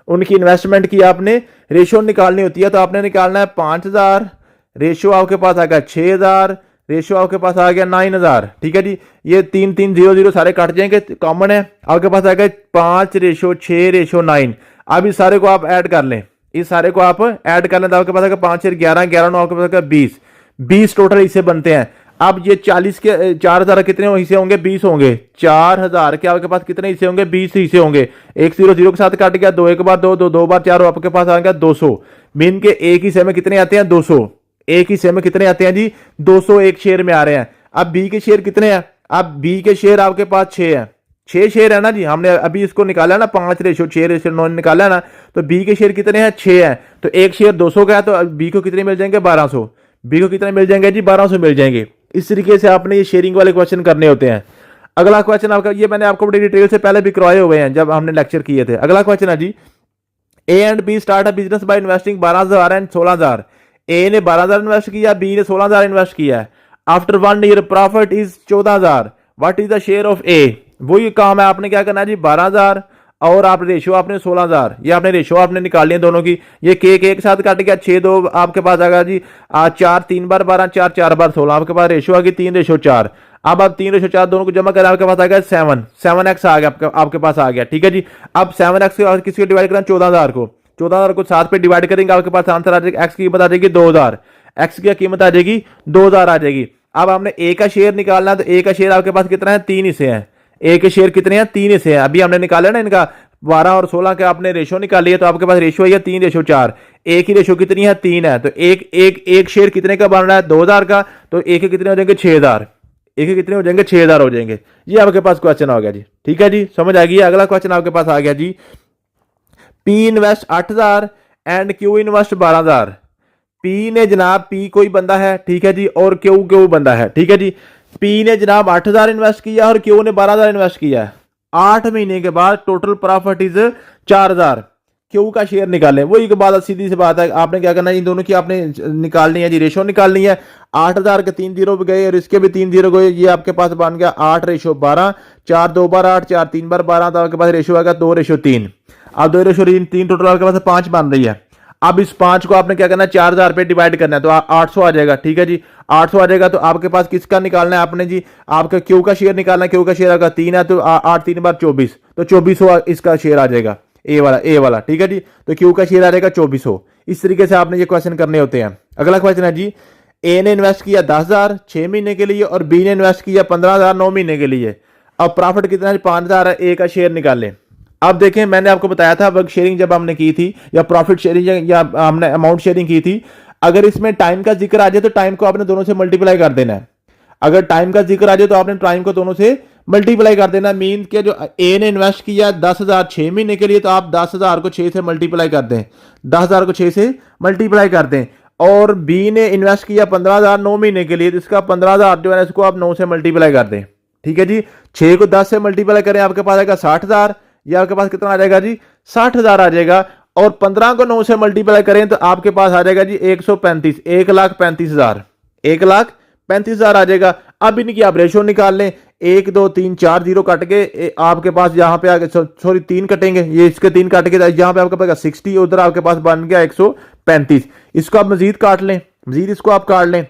उनकी इन्वेस्टमेंट की आपने रेशो निकालनी होती है, तो आपने निकालना है 5,000, रेशो आपके पास आ गया 6,000, रेशो आपके पास आ गया 9,000। ठीक है जी, ये 3 3 0 0 सारे कट जाएंगे, कॉमन है। आपके पास आ गया 5:6:9। अब इस सारे को आप ऐड कर लें, इस सारे को आप ऐड कर लें तो आपके पास आएगा 5 4 11 11 9, आपके पास आएगा 20 टोटल हिस्से बनते हैं। अब ये 40 के 4,000 कितने हिस्से होंगे, 20 होंगे। 4,000 के आपके पास कितने हिस्से होंगे, 20 हिस्से होंगे। 1 0 0 के साथ काट गया, 2 एक बार 2 2 2 बार 4, आपके पास आ गया 200। मीन के एक हिस्से में कितने आते हैं, 200। एक हिस्से में कितने आते हैं जी, 200 एक शेयर में आ रहे हैं। अब बी के शेयर कितने हैं, अब बी के शेयर आपके पास 6 है, 6 शेयर है ना जी, हमने अभी इसको निकाला ना 5:6:9 निकाला है ना, तो बी के शेयर कितने हैं, 6 है। तो एक शेयर 200 का है, तो बी को कितने मिल जाएंगे, 1200। बी को कितने मिल जाएंगे जी, 1200 मिल जाएंगे। इस तरीके से आपने ये शेयरिंग वाले क्वेश्चन करने होते हैं। अगला क्वेश्चन आपका, ये मैंने आपको बड़ी डिटेल से पहले भी करवाए हुए हैं जब हमने लेक्चर किए थे। अगला क्वेश्चन है जी, A and B start a business by investing 12,000 and 16,000। A ने 12,000 इन्वेस्ट किया, बी ने 16,000 इन्वेस्ट किया है। After 1 year profit is 14,000। What is the share of A. वही काम है, आपने क्या करना है जी, 12,000 और आप रेशो आपने 16,000, ये आपने रेशो आपने निकाल लिया दोनों की, ये केक एक साथ काट गया 6 2 आपके पास आएगा जी 4 3 बार 12 4 4 बार 16, आपके पास रेशो आ गई 3:4। अब आप 3:4 दोनों को जमा करें आपके पास आ गया 7x आ गया आपके पास आ गया, ठीक है जी। अब 7x किसी को डिवाइड करें 14,000 को, 14,000 को 7 पे डिवाइड करेंगे आपके पास आंसर आ जाएगा, एक्स की कीमत आ जाएगी 2,000, एक्स की कीमत आ जाएगी 2,000 आ जाएगी। अब आपने ए का शेयर निकालना है, तो ए का शेयर आपके पास कितना है 3 हिस्से हैं, ए के शेयर कितने हैं 3 हिस्से हैं। अभी हमने निकाला ना इनका 12 और 16 का आपने रेशो निकाली है, तो आपके पास रेशो है 3:4, ए की रेशो कितनी है 3 है, तो एक शेयर कितने का बन रहा है 2,000 का, तो ए के कितने हो जाएंगे 6,000, ए के कितने हो जाएंगे 6,000 हो जाएंगे। ये आपके पास क्वेश्चन आ गया जी, ठीक है जी, समझ आ गई। अगला क्वेश्चन आपके पास आ गया जी, P invest 8,000 and Q invest 12,000। P ने जनाब, पी कोई बंदा है, ठीक है जी, और क्यू बंदा है, ठीक है जी। पी ने जनाब 8,000 इन्वेस्ट किया और क्यू ने 12,000 इन्वेस्ट किया है। 8 महीने के बाद टोटल प्रॉफिट इज 4,000। क्यू का शेयर निकालें, वही एक बात सीधी सी बात है, आपने क्या करना है, इन दोनों की आपने निकालनी है जी, रेशो निकालनी है। 8,000 के 3 जीरो भी गए और इसके भी 3 जीरो गए, ये आपके पास बन गया 8:12, 4 2 बार 8, 4 3 बार 12, तो आपके पास रेशो आएगा 2:3। अब 2:3 टोटल आपके पास 5 बन रही है। अब इस 5 को आपने क्या करना है 4,000 पे डिवाइड करना है, तो 800 आ जाएगा, ठीक है जी, 800 आ जाएगा। तो आपके पास किसका निकालना है आपने जी, आपका क्यू का शेयर निकालना है, क्यू का शेयर अगर 3 है तो 8 3 बार 24, तो 2400 इसका शेयर आ जाएगा, ए वाला, ठीक है जी। तो क्यू का शेयर आ जाएगा 2400। इस तरीके से आपने ये क्वेश्चन करने होते हैं। अगला क्वेश्चन है जी, ए ने इन्वेस्ट किया 10,000 6 महीने के लिए और बी ने इन्वेस्ट किया 15,000 9 महीने के लिए। अब प्रॉफिट कितना है 5,000 है, ए का शेयर निकालें। अब देखें, मैंने आपको बताया था वर्क शेयरिंग जब हमने की थी, या प्रॉफिट शेयरिंग या हमने अमाउंट शेयरिंग की थी, अगर इसमें टाइम का जिक्र आ जाए तो टाइम को आपने दोनों से मल्टीप्लाई कर देना है। अगर टाइम का जिक्र आ जाए तो आपने टाइम को दोनों से मल्टीप्लाई कर देना। मीन के जो ए ने इन्वेस्ट किया 10,000 6 महीने के लिए, तो आप 10,000 को 6 से मल्टीप्लाई कर दें, 10,000 को 6 से मल्टीप्लाई कर दें। और बी ने इन्वेस्ट किया 15,000 9 महीने के लिए, तो इसका 15,000 जो है इसको आप 9 से मल्टीप्लाई कर दें, ठीक है जी। 6 को 10 से मल्टीप्लाई करें, आपके पास आएगा 60,000, या आपके पास कितना आ जाएगा जी 60,000 आ जाएगा। और 15 को 9 से मल्टीप्लाई करें तो आपके पास आ जाएगा जी 135, 1,35,000, 1,35,000 आ जाएगा। अब इनकी आप रेशो निकाल लें, 1 2 3 4 जीरो कट के आपके पास यहाँ पे आगे, सॉरी 3 कटेंगे, ये इसके 3 काट के यहाँ पे आपके पास 60, उधर आपके पास बन गया 135। इसको आप मजीद काट लें, मजीद इसको आप काट लें,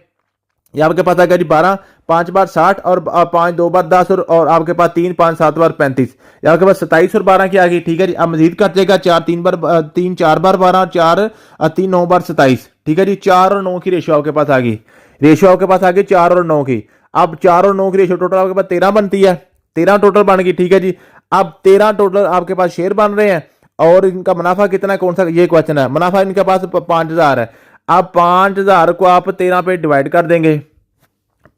ये आपके पास आएगा जी 12 5 बार 60 और 5 2 बार 10 और आपके पास 3 5 7 बार 35, ये आपके पास 27 और 12 की आ गई, ठीक है जी। अब मजीद कटेगा 4 3 बार 3 4 बार 12, 4 3 9 बार 27, ठीक है जी। 4 और 9 की रेशो आपके पास आ गई, रेशो आपके पास आ गई 4 और 9 की। अब 4 और 9 की रेशो टोटल आपके पास 13 बनती है, 13 टोटल बन गई, ठीक है जी। अब 13 टोटल आपके पास शेयर बन रहे हैं और इनका मुनाफा कितना है, कौन सा ये क्वेश्चन है। मुनाफा इनके पास 5,000 है। अब 5,000 को आप 13 पे डिवाइड कर देंगे,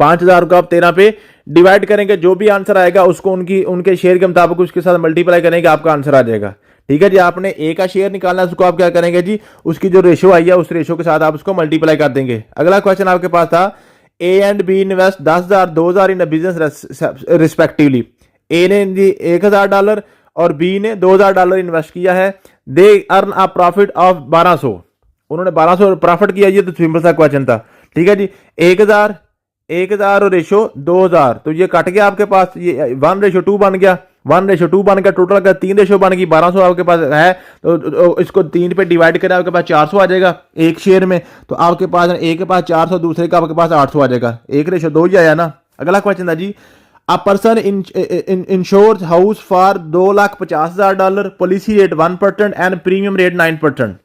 5,000 को आप 13 पे डिवाइड करेंगे, जो भी आंसर आएगा उसको उनके शेयर के मुताबिक उसके साथ मल्टीप्लाई करेंगे, आपका आंसर आ जाएगा, ठीक है जी। आपने ए का शेयर निकालना है, उसको आप क्या करेंगे जी, उसकी जो रेशो आई है उस रेशो के साथ आप उसको मल्टीप्लाई कर देंगे। अगला क्वेश्चन आपके पास था, A and B invest 10,000 2,000 in business respectively. A ने जी $1,000 और बी ने $2,000 इन्वेस्ट किया है। They earn a profit of 1200, उन्होंने 1200 प्रॉफिट किया। ये तो सिंपल सा क्वेश्चन था, ठीक है जी। 1,000 और रेशो 2,000, तो ये कट गया आपके पास, ये 1:2 बन गया, 1:2 बन गया, टोटल का 3 रेशो बन गई, 1200 आपके पास है। तो इसको 3 पे डिवाइड करें, आपके पास 400 आ जाएगा एक शेयर में, तो आपके पास एक के पास 400, दूसरे का आपके पास 800 आ जाएगा, 1:2 ही आया ना। अगला क्वेश्चन था जी, a person insures house for $2,50,000, policy rate 1% and premium rate 9%।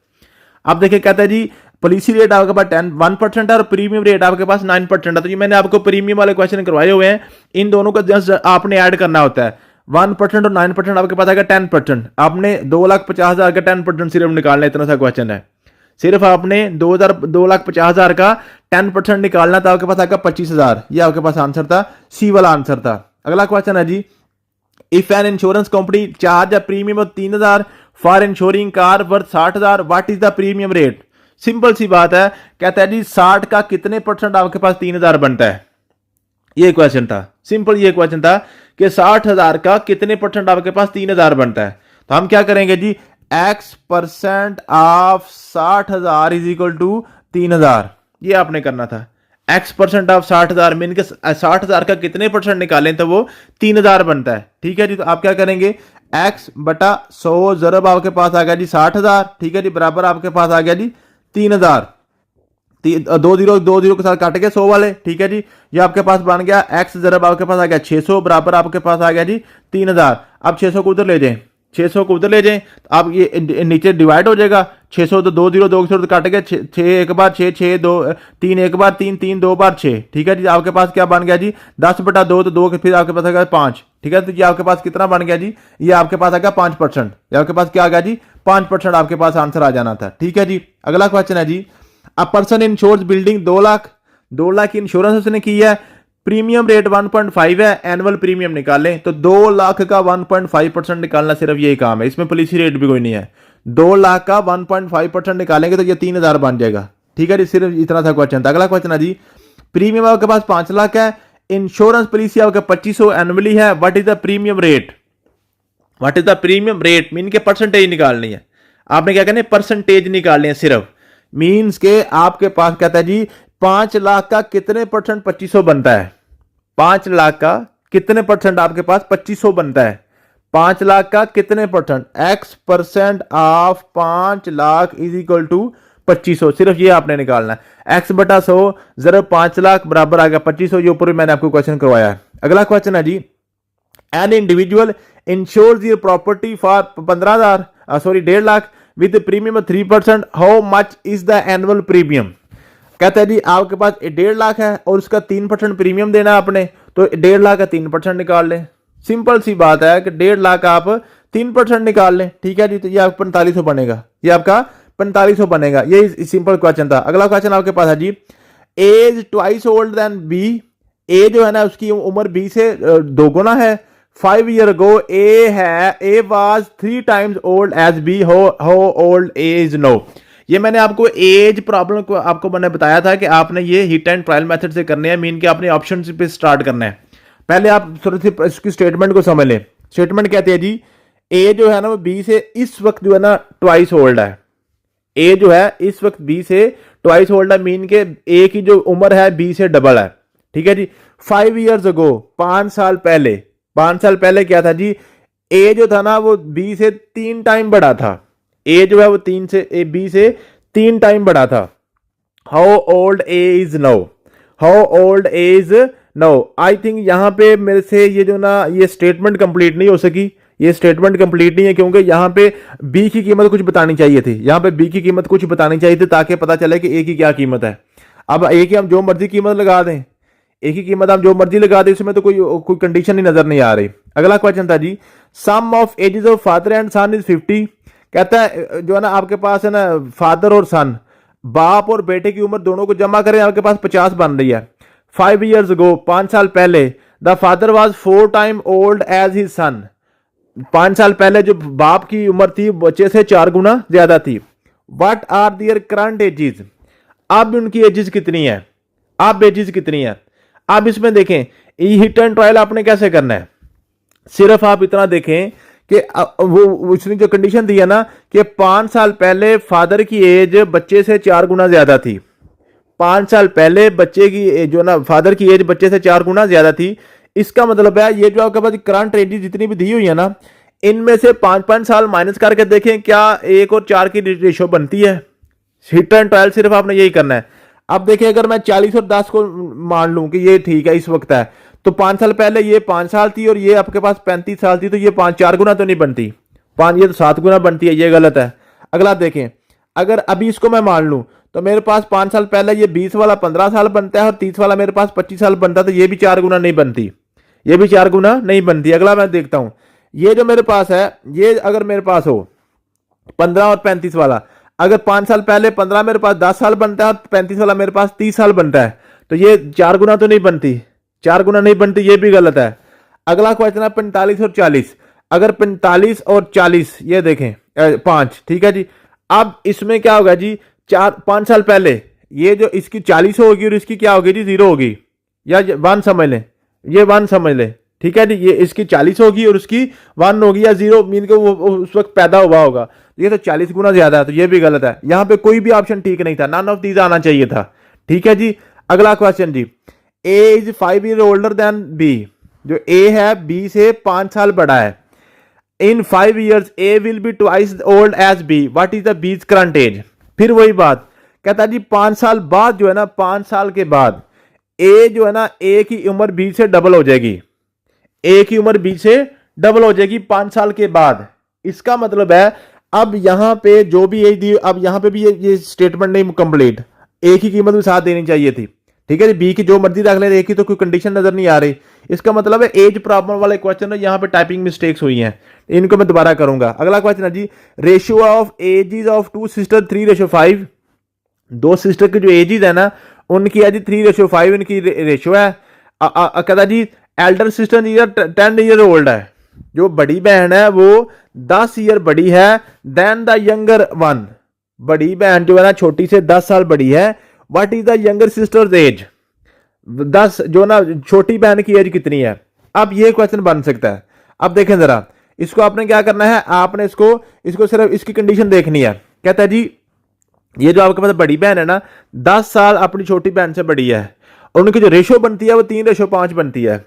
अब देखिए कहता है जी पॉलिसी रेट आपके पास 1% है और प्रीमियम रेट आपके पास 9% है। तो ये मैंने आपको प्रीमियम वाले क्वेश्चन करवाए हुए हैं, इन दोनों को जस्ट आपने ऐड करना होता है। 1% और 9% आपके पास आएगा 10%। आपने 2,50,000 का 10% सिर्फ निकालना, इतना सा क्वेश्चन है। सिर्फ आपने 2,50,000 का 10% निकालना था, आपके पास आएगा 25,000। ये आपके पास आंसर था, सी वाला आंसर था। अगला क्वेश्चन है जी, if an insurance company charge a premium of 3,000 for insuring car worth 60,000, what is the premium rate. Simple सी बात है, कहता है जी 60 का कितने % आपके पास 3,000 बनता है। ये क्वेश्चन था, सिंपल ये क्वेश्चन था कि 60,000 का कितने % आपके पास 3,000 बनता है। तो हम क्या करेंगे जी, x% of 60,000 is equal to 3,000, ये आपने करना था। x% ऑफ 60,000 मीन के 60,000 का कितने % निकालें तो वो 3,000 बनता है, ठीक है जी। तो आप क्या करेंगे, एक्स बटा 100 जरब आपके पास आ गया जी 60,000, ठीक है जी, बराबर आपके पास आ गया जी 3,000। दो जीरो के साथ काट के 100 वाले, ठीक है जी। ये आपके पास बन गया एक्स जरब आपके पास आ गया 600 बराबर आपके पास आ गया जी 3,000। अब 600 को उधर ले जाएं, 600 को उधर ले जाएं तो अब ये नीचे डिवाइड हो जाएगा। 600 तो 2 जीरो 2 से तो काट गया 6 एक बार 6 6 2 3 एक बार 3 3 2 बार 6, ठीक है जी। आपके पास क्या बन गया जी 10 बटा 2, तो 2 के फिर आपके पास आ गया 5, ठीक है। तो ये आपके पास कितना बन गया जी, ये आपके पास आ गया 5%। ये आपके पास क्या आ गया जी 5% आपके पास आंसर आ जाना था, ठीक है जी। अगला क्वेश्चन है जी, a person insures building 2 lakh की इंश्योरेंस उसने की है, प्रीमियम रेट 1.5 है, एनुअल प्रीमियम निकालें तो 2 लाख का 1.5% निकालना सिर्फ यही काम है, इसमें पॉलिसी रेट भी कोई नहीं है। 2 लाख का 1.5% निकालेंगे तो ये 3,000 बन जाएगा, ठीक है जी। सिर्फ इतना सा क्वेश्चन था। अगला क्वेश्चन है जी, प्रीमियम आपके पास 5 लाख है, इंश्योरेंस पॉलिसी आपका 2500 एनुअली है, what is the premium rate, what is the premium rate mean के परसेंटेज निकालनी है। आपने क्या कहना है, परसेंटेज निकालनी है सिर्फ, मीन्स के आपके पास कहता है जी 5 लाख का कितने परसेंट 2500 बनता है, 5 लाख का कितने परसेंट आपके पास 2500 बनता है, 5 लाख का कितने percent, x% of 5 lakh is equal to 2500, सिर्फ ये आपने निकालना है। x बटा 100 जरा 5 लाख बराबर आ गया 2500, ये ऊपर भी मैंने आपको क्वेश्चन करवाया है। अगला क्वेश्चन है जी, an individual insures your property for 1.5 lakh with premium 3%, how much is the annual premium. कहता है जी आपके पास 1.5 लाख है और उसका 3% प्रीमियम देना है आपने, तो 1.5 लाख का 3% निकाल लें। सिंपल सी बात है कि 1.5 लाख का आप 3% निकाल लें, ठीक है जी। तो ये आपका 4500 बनेगा, ये आपका 4500 बनेगा। ये सिंपल क्वेश्चन था। अगला क्वेश्चन आपके पास है जी, as twice old than B, A जो है ना उसकी उम्र बी से दोगुना है। 5 year ago A was 3 times old as B, how old A is now. ये मैंने आपको एज प्रॉब्लम को आपको मैंने बताया था कि आपने ये हिट एंड ट्रायल मेथड से करने हैं, मीन के अपने ऑप्शन पे स्टार्ट करना है। पहले आप थोड़ी सी इसकी स्टेटमेंट को समझ लें। स्टेटमेंट कहते हैं जी, ए जो है ना वो बी से इस वक्त जो है ना ट्वाइस ओल्ड है, ए जो है इस वक्त बी से ट्वाइस ओल्ड है, मीन के ए की जो उम्र है बी से डबल है, ठीक है जी। 5 ईयर्स अगो, 5 साल पहले क्या था जी, ए जो था ना वो बी से 3 टाइम बड़ा था, ए जो है वो बी से 3 टाइम बड़ा था। How old A is now, how old A is now. I think यहां पे मेरे से ये जो ना ये स्टेटमेंट कंप्लीट नहीं हो सकी, ये स्टेटमेंट कंप्लीट नहीं है क्योंकि यहां पे बी की कीमत कुछ बतानी चाहिए थी, यहां पे बी की कीमत कुछ बतानी चाहिए थी ताकि पता चले कि ए की क्या कीमत है। अब ए की हम जो मर्जी कीमत लगा दें, एक ही कीमत हम जो मर्जी लगा दे, इसमें तो कोई कंडीशन ही नजर नहीं आ रही। अगला क्वेश्चन था जी, sum of ages of father and son is 50। कहता है जो है ना आपके पास है ना फादर और सन, बाप और बेटे की उम्र दोनों को जमा करें, आपके पास 50 बन रही है। 5 ईयर्स अगो, 5 साल पहले, the father was 4 time old age his son. 5 साल पहले जो बाप की उम्र थी बच्चे से 4 गुना ज्यादा थी। What are their current ages, अब उनकी एजेस कितनी है, अब एजेस कितनी है। अब इसमें देखें हिट एंड ट्रायल आपने कैसे करना है, सिर्फ आप इतना देखें कि वो उसने जो कंडीशन दी है ना कि 5 साल पहले फादर की एज बच्चे से 4 गुना ज्यादा थी, 5 साल पहले बच्चे की जो ना फादर की एज बच्चे से 4 गुना ज्यादा थी। इसका मतलब है ये जो आपके पास करंट एज जितनी भी दी हुई है ना, इनमें से 5-5 साल माइनस करके देखें क्या 1 और 4 की रेशो बनती है। हिट एंड ट्रायल सिर्फ आपने यही करना है। अब देखिए अगर मैं 40 और 10 को मान लूं कि ये ठीक है इस वक्त है, तो 5 साल पहले ये 5 साल थी और ये आपके पास 35 साल थी, तो ये 4 गुना तो नहीं बनती, 5 ये तो 7 गुना बनती है, ये गलत है। अगला देखें, अगर अभी इसको मैं मान लूं तो मेरे पास 5 साल पहले ये 20 वाला 15 साल बनता है और 30 वाला मेरे पास 25 साल बनता, तो ये भी 4 गुना नहीं बनती, ये भी 4 गुना नहीं बनती। अगला मैं देखता हूं, ये जो मेरे पास है ये अगर मेरे पास हो 15 और 35 वाला, अगर 5 साल पहले 15 मेरे पास 10 साल बनता है और 35 वाला मेरे पास 30 साल बनता है, तो ये 4 गुना तो नहीं बनती, 4 गुना नहीं बनती, ये भी गलत है। अगला क्वेश्चन है 45 और 40, अगर 45 और 40 ये देखें 5, ठीक है जी। अब इसमें क्या होगा जी, 5 साल पहले ये जो इसकी 40 होगी और इसकी क्या होगी जी 0 होगी, या 1 समझ लें, ये 1 समझ लें, ठीक है जी। ये इसकी 40 होगी और उसकी 1 होगी या 0, मीन के वो उस वक्त पैदा हुआ होगा, ये तो 40 गुना ज्यादा है, तो ये भी गलत है। यहां पे कोई भी ऑप्शन ठीक नहीं था, नन ऑफ दीज आना चाहिए था, ठीक है जी। अगला क्वेश्चन जी, A is 5 year older than B, जो ए है बी से 5 साल बड़ा है। इन 5 years A will be twice old as B. What is the B's current age? फिर वही बात कहता जी 5 साल बाद जो है ना, 5 साल के बाद A जो है ना, A की उम्र B से डबल हो जाएगी। A की उम्र B से डबल हो जाएगी 5 साल के बाद। इसका मतलब है अब यहां पे जो भी एज दी, अब यहां पे भी ये स्टेटमेंट नहीं कंप्लीट। A की कीमत भी साथ देनी चाहिए थी, ठीक है जी। बी की जो मर्जी रख ले, A की तो कोई कंडीशन नजर नहीं आ रही। इसका मतलब है एज प्रॉब्लम वाले क्वेश्चन है, यहाँ पे टाइपिंग मिस्टेक्स हुई हैं, इनको मैं दोबारा करूंगा। अगला क्वेश्चन है जी, ratio of ages of 2 sister 3:5। 2 sister की जो एजेस है ना, उनकी है जी 3:5 इनकी रेशियो है। कहता जी एल्डर सिस्टर 10 ईयर ओल्ड है, जो बड़ी बहन है वो 10 ईयर बड़ी है देन द यंगर वन। बड़ी बहन जो है ना, छोटी से 10 साल बड़ी है। What is the younger sister's age? 10 जो ना छोटी बहन की एज कितनी है? अब ये क्वेश्चन बन सकता है। अब देखें जरा, इसको आपने क्या करना है, आपने इसको सिर्फ इसकी कंडीशन देखनी है। कहता है जी ये जो आपके पास बड़ी बहन है ना, 10 साल अपनी छोटी बहन से बड़ी है, और उनकी जो रेशो बनती है वो 3:5 बनती है।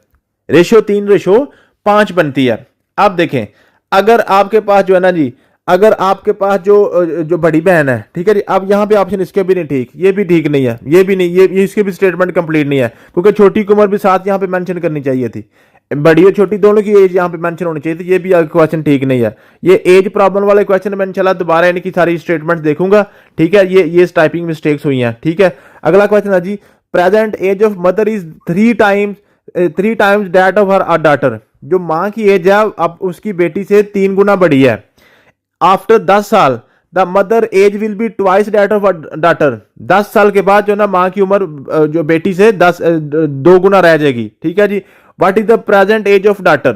रेशो 3:5 बनती है। अब देखें, अगर आपके पास जो है ना जी, अगर आपके पास जो बड़ी बहन है, ठीक है जी, अब यहां पे ऑप्शन इसके भी नहीं ठीक, ये भी ठीक नहीं है, ये भी नहीं, ये इसके भी स्टेटमेंट कंप्लीट नहीं है, क्योंकि छोटी की उम्र भी साथ यहां पे मेंशन करनी चाहिए थी। बड़ी और छोटी दोनों की एज यहां पे मेंशन होनी चाहिए थी, ये भी क्वेश्चन ठीक नहीं है। ये एज प्रॉब्लम वाले क्वेश्चन में इंशाल्लाह दोबारा इनकी सारी स्टेटमेंट देखूंगा, ठीक है। ये टाइपिंग मिस्टेक्स हुई हैं, ठीक है। अगला क्वेश्चन है जी, present age of mother is 3 times that of her daughter. जो मां की एज है अब उसकी बेटी से 3 गुना बड़ी है। आफ्टर 10 साल the mother age will be twice that of daughter. 10 साल के बाद जो ना मां की उम्र जो बेटी से 2 गुना रह जाएगी, ठीक है जी। What is the present age of daughter?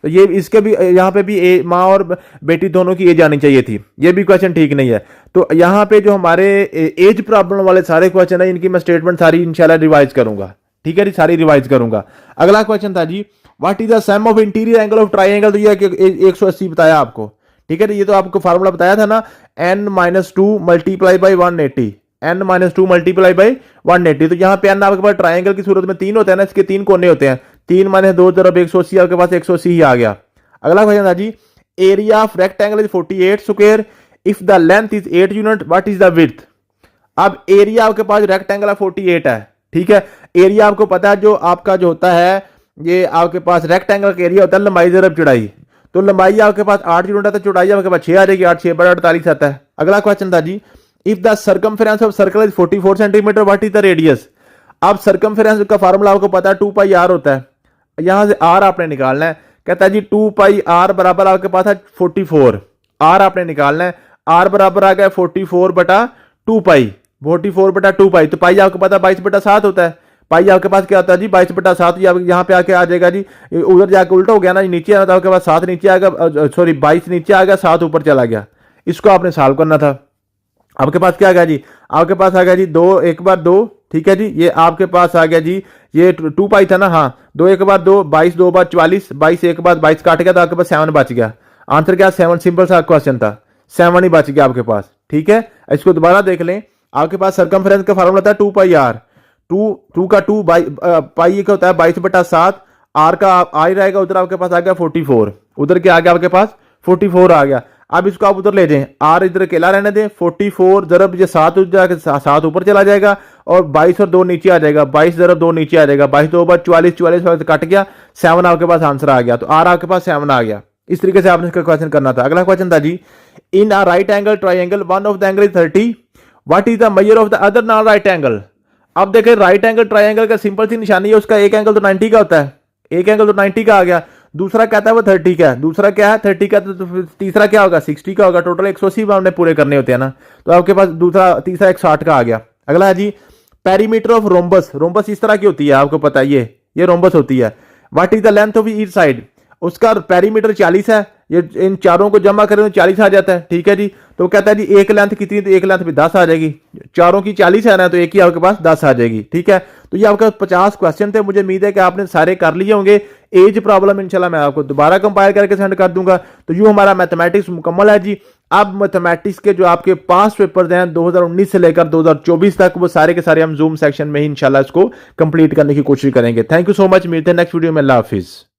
तो ये इसके भी यहाँ पे भी माँ और बेटी दोनों की एज आनी चाहिए थी, ये भी क्वेश्चन ठीक नहीं है। तो यहाँ पे जो हमारे एज प्रॉब्लम वाले सारे क्वेश्चन है, इनकी मैं स्टेटमेंट सारी इंशाल्लाह रिवाइज करूंगा, ठीक है जी, सारी रिवाइज करूंगा। अगला क्वेश्चन था जी, what is the sum of interior angle of triangle? तो ये 180 बताया आपको, ठीक है। ये तो आपको फार्मूला बताया था ना, n-2 multiply by 180, n-2 multiply by 180। तो यहाँ पे n आपके पास ट्राइंगल की सूरत में 3 होता है ना, इसके 3 कोने होते हैं, 3 - 2 = 180, आपके पास 180 ही आ गया। अगला क्वेश्चन था जी, area of rectangle is 48 square if the length is 8 unit, what is the width? अब एरिया आपके पास रेक्टेंगल 48 है, ठीक है। एरिया आपको पता है, जो आपका जो होता है, ये आपके पास रेक्टेंगल का एरिया होता है लंबाई ज़रब चौड़ाई। तो लंबाई आपके पास 8 यूनिट है, तो चौड़ाई आपके पास 6 आ जाएगी, 8 6 = 48 आता है। अगला क्वेश्चन था जी, if the circumference of circle is 44 centimetre, what is the radius? अब सर्कमफेरेंस का फार्मूला आपको पता है 2πr होता है, यहां से r आपने निकालना है। कहता है जी 2πr बराबर आपके पास है 44, r आपने निकालना है, r बराबर आ गया 44/2π, 44/2π। तो पाई आपको पता 22/7 होता है। पाई आपके पास क्या होता है जी 22/7, यहाँ पे आके आ जाएगा जी, उधर जाके उल्टा हो गया ना, नीचे आना था आपके पास 7 नीचे आ गया, सॉरी 22 नीचे आ गया, 7 ऊपर चला गया। इसको आपने सॉल्व करना था। आपके पास क्या आ गया जी, आपके पास आ गया जी 2 1 बार 2, ठीक है जी। ये आपके पास आ गया जी, ये 2π था ना, हाँ, 2 1 बार 2, 22 2 बार 44, 22 1 बार 22 काट गया, तो आपके पास 7 बच गया। आंसर क्या? 7। सिंपल सा क्वेश्चन था, 7 ही बच गया आपके पास, ठीक है। इसको दोबारा देख लें, आपके पास सर्कमफेरेंस का फार्मूला था 2πr, 2 का 2 पाई का होता है 22/7, आर का आ ही रहेगा, उधर आपके पास आ गया 44, उधर क्या आ गया आपके पास 44 आ गया। अब इसको आप उधर ले जाएं, आर इधर अकेला रहने दें, 44 ज़रब ये 7 जाकर 7 ऊपर चला जाएगा, और 22 और 2 नीचे आ जाएगा, 22 ज़रब 2 नीचे आ जाएगा, 22 2 बार 44, 44 कट गया, 7 आपके पास आंसर आ गया। तो आर आपके पास 7 आ गया। इस तरीके से आपने इसका क्वेश्चन करना था। अगला क्वेश्चन था जी, in a right angle triangle one of the angle is 30, what is the measure of the other non right angle? अब देखें, राइट एंगल ट्राइंगल का सिंपल सी निशानी है, उसका एक एंगल तो 90 का होता है, एक एंगल तो 90 का आ गया, दूसरा कहता है वो 30 का है, दूसरा क्या है 30 का, तो तीसरा क्या होगा 60 का होगा। टोटल 180 हमने पूरे करने होते हैं ना, तो आपके पास तीसरा 160 का आ गया। अगला है जी, पेरीमीटर ऑफ रोम्बस। रोम्बस इस तरह की होती है, आपको पता है, ये रोम्बस होती है। What is the length of each side? उसका पेरीमीटर 40 है, ये इन चारों को जमा करें तो 40 आ जाता है, ठीक है जी। तो कहता है जी एक लेंथ कितनी, तो एक लेंथ भी 10 आ जाएगी, चारों की 40 है ना, तो एक ही आपके पास 10 आ जाएगी, ठीक है। तो ये आपके 50 क्वेश्चन थे, मुझे उम्मीद है कि आपने सारे कर लिए होंगे। एज प्रॉब्लम इंशाल्लाह मैं आपको दोबारा कंपाइल करके सेंड कर दूंगा। तो यूं हमारा मैथमेटिक्स मुकम्मल है जी। अब मैथमेटिक्स के जो आपके 5 पेपर्स हैं 2019 से लेकर 2024 तक, वो सारे के सारे हम जूम सेक्शन में ही इंशाल्लाह इसको कंप्लीट करने की कोशिश करेंगे। थैंक यू सो मच, मिलते हैं नेक्स्ट वीडियो में। अल्लाह हाफिज।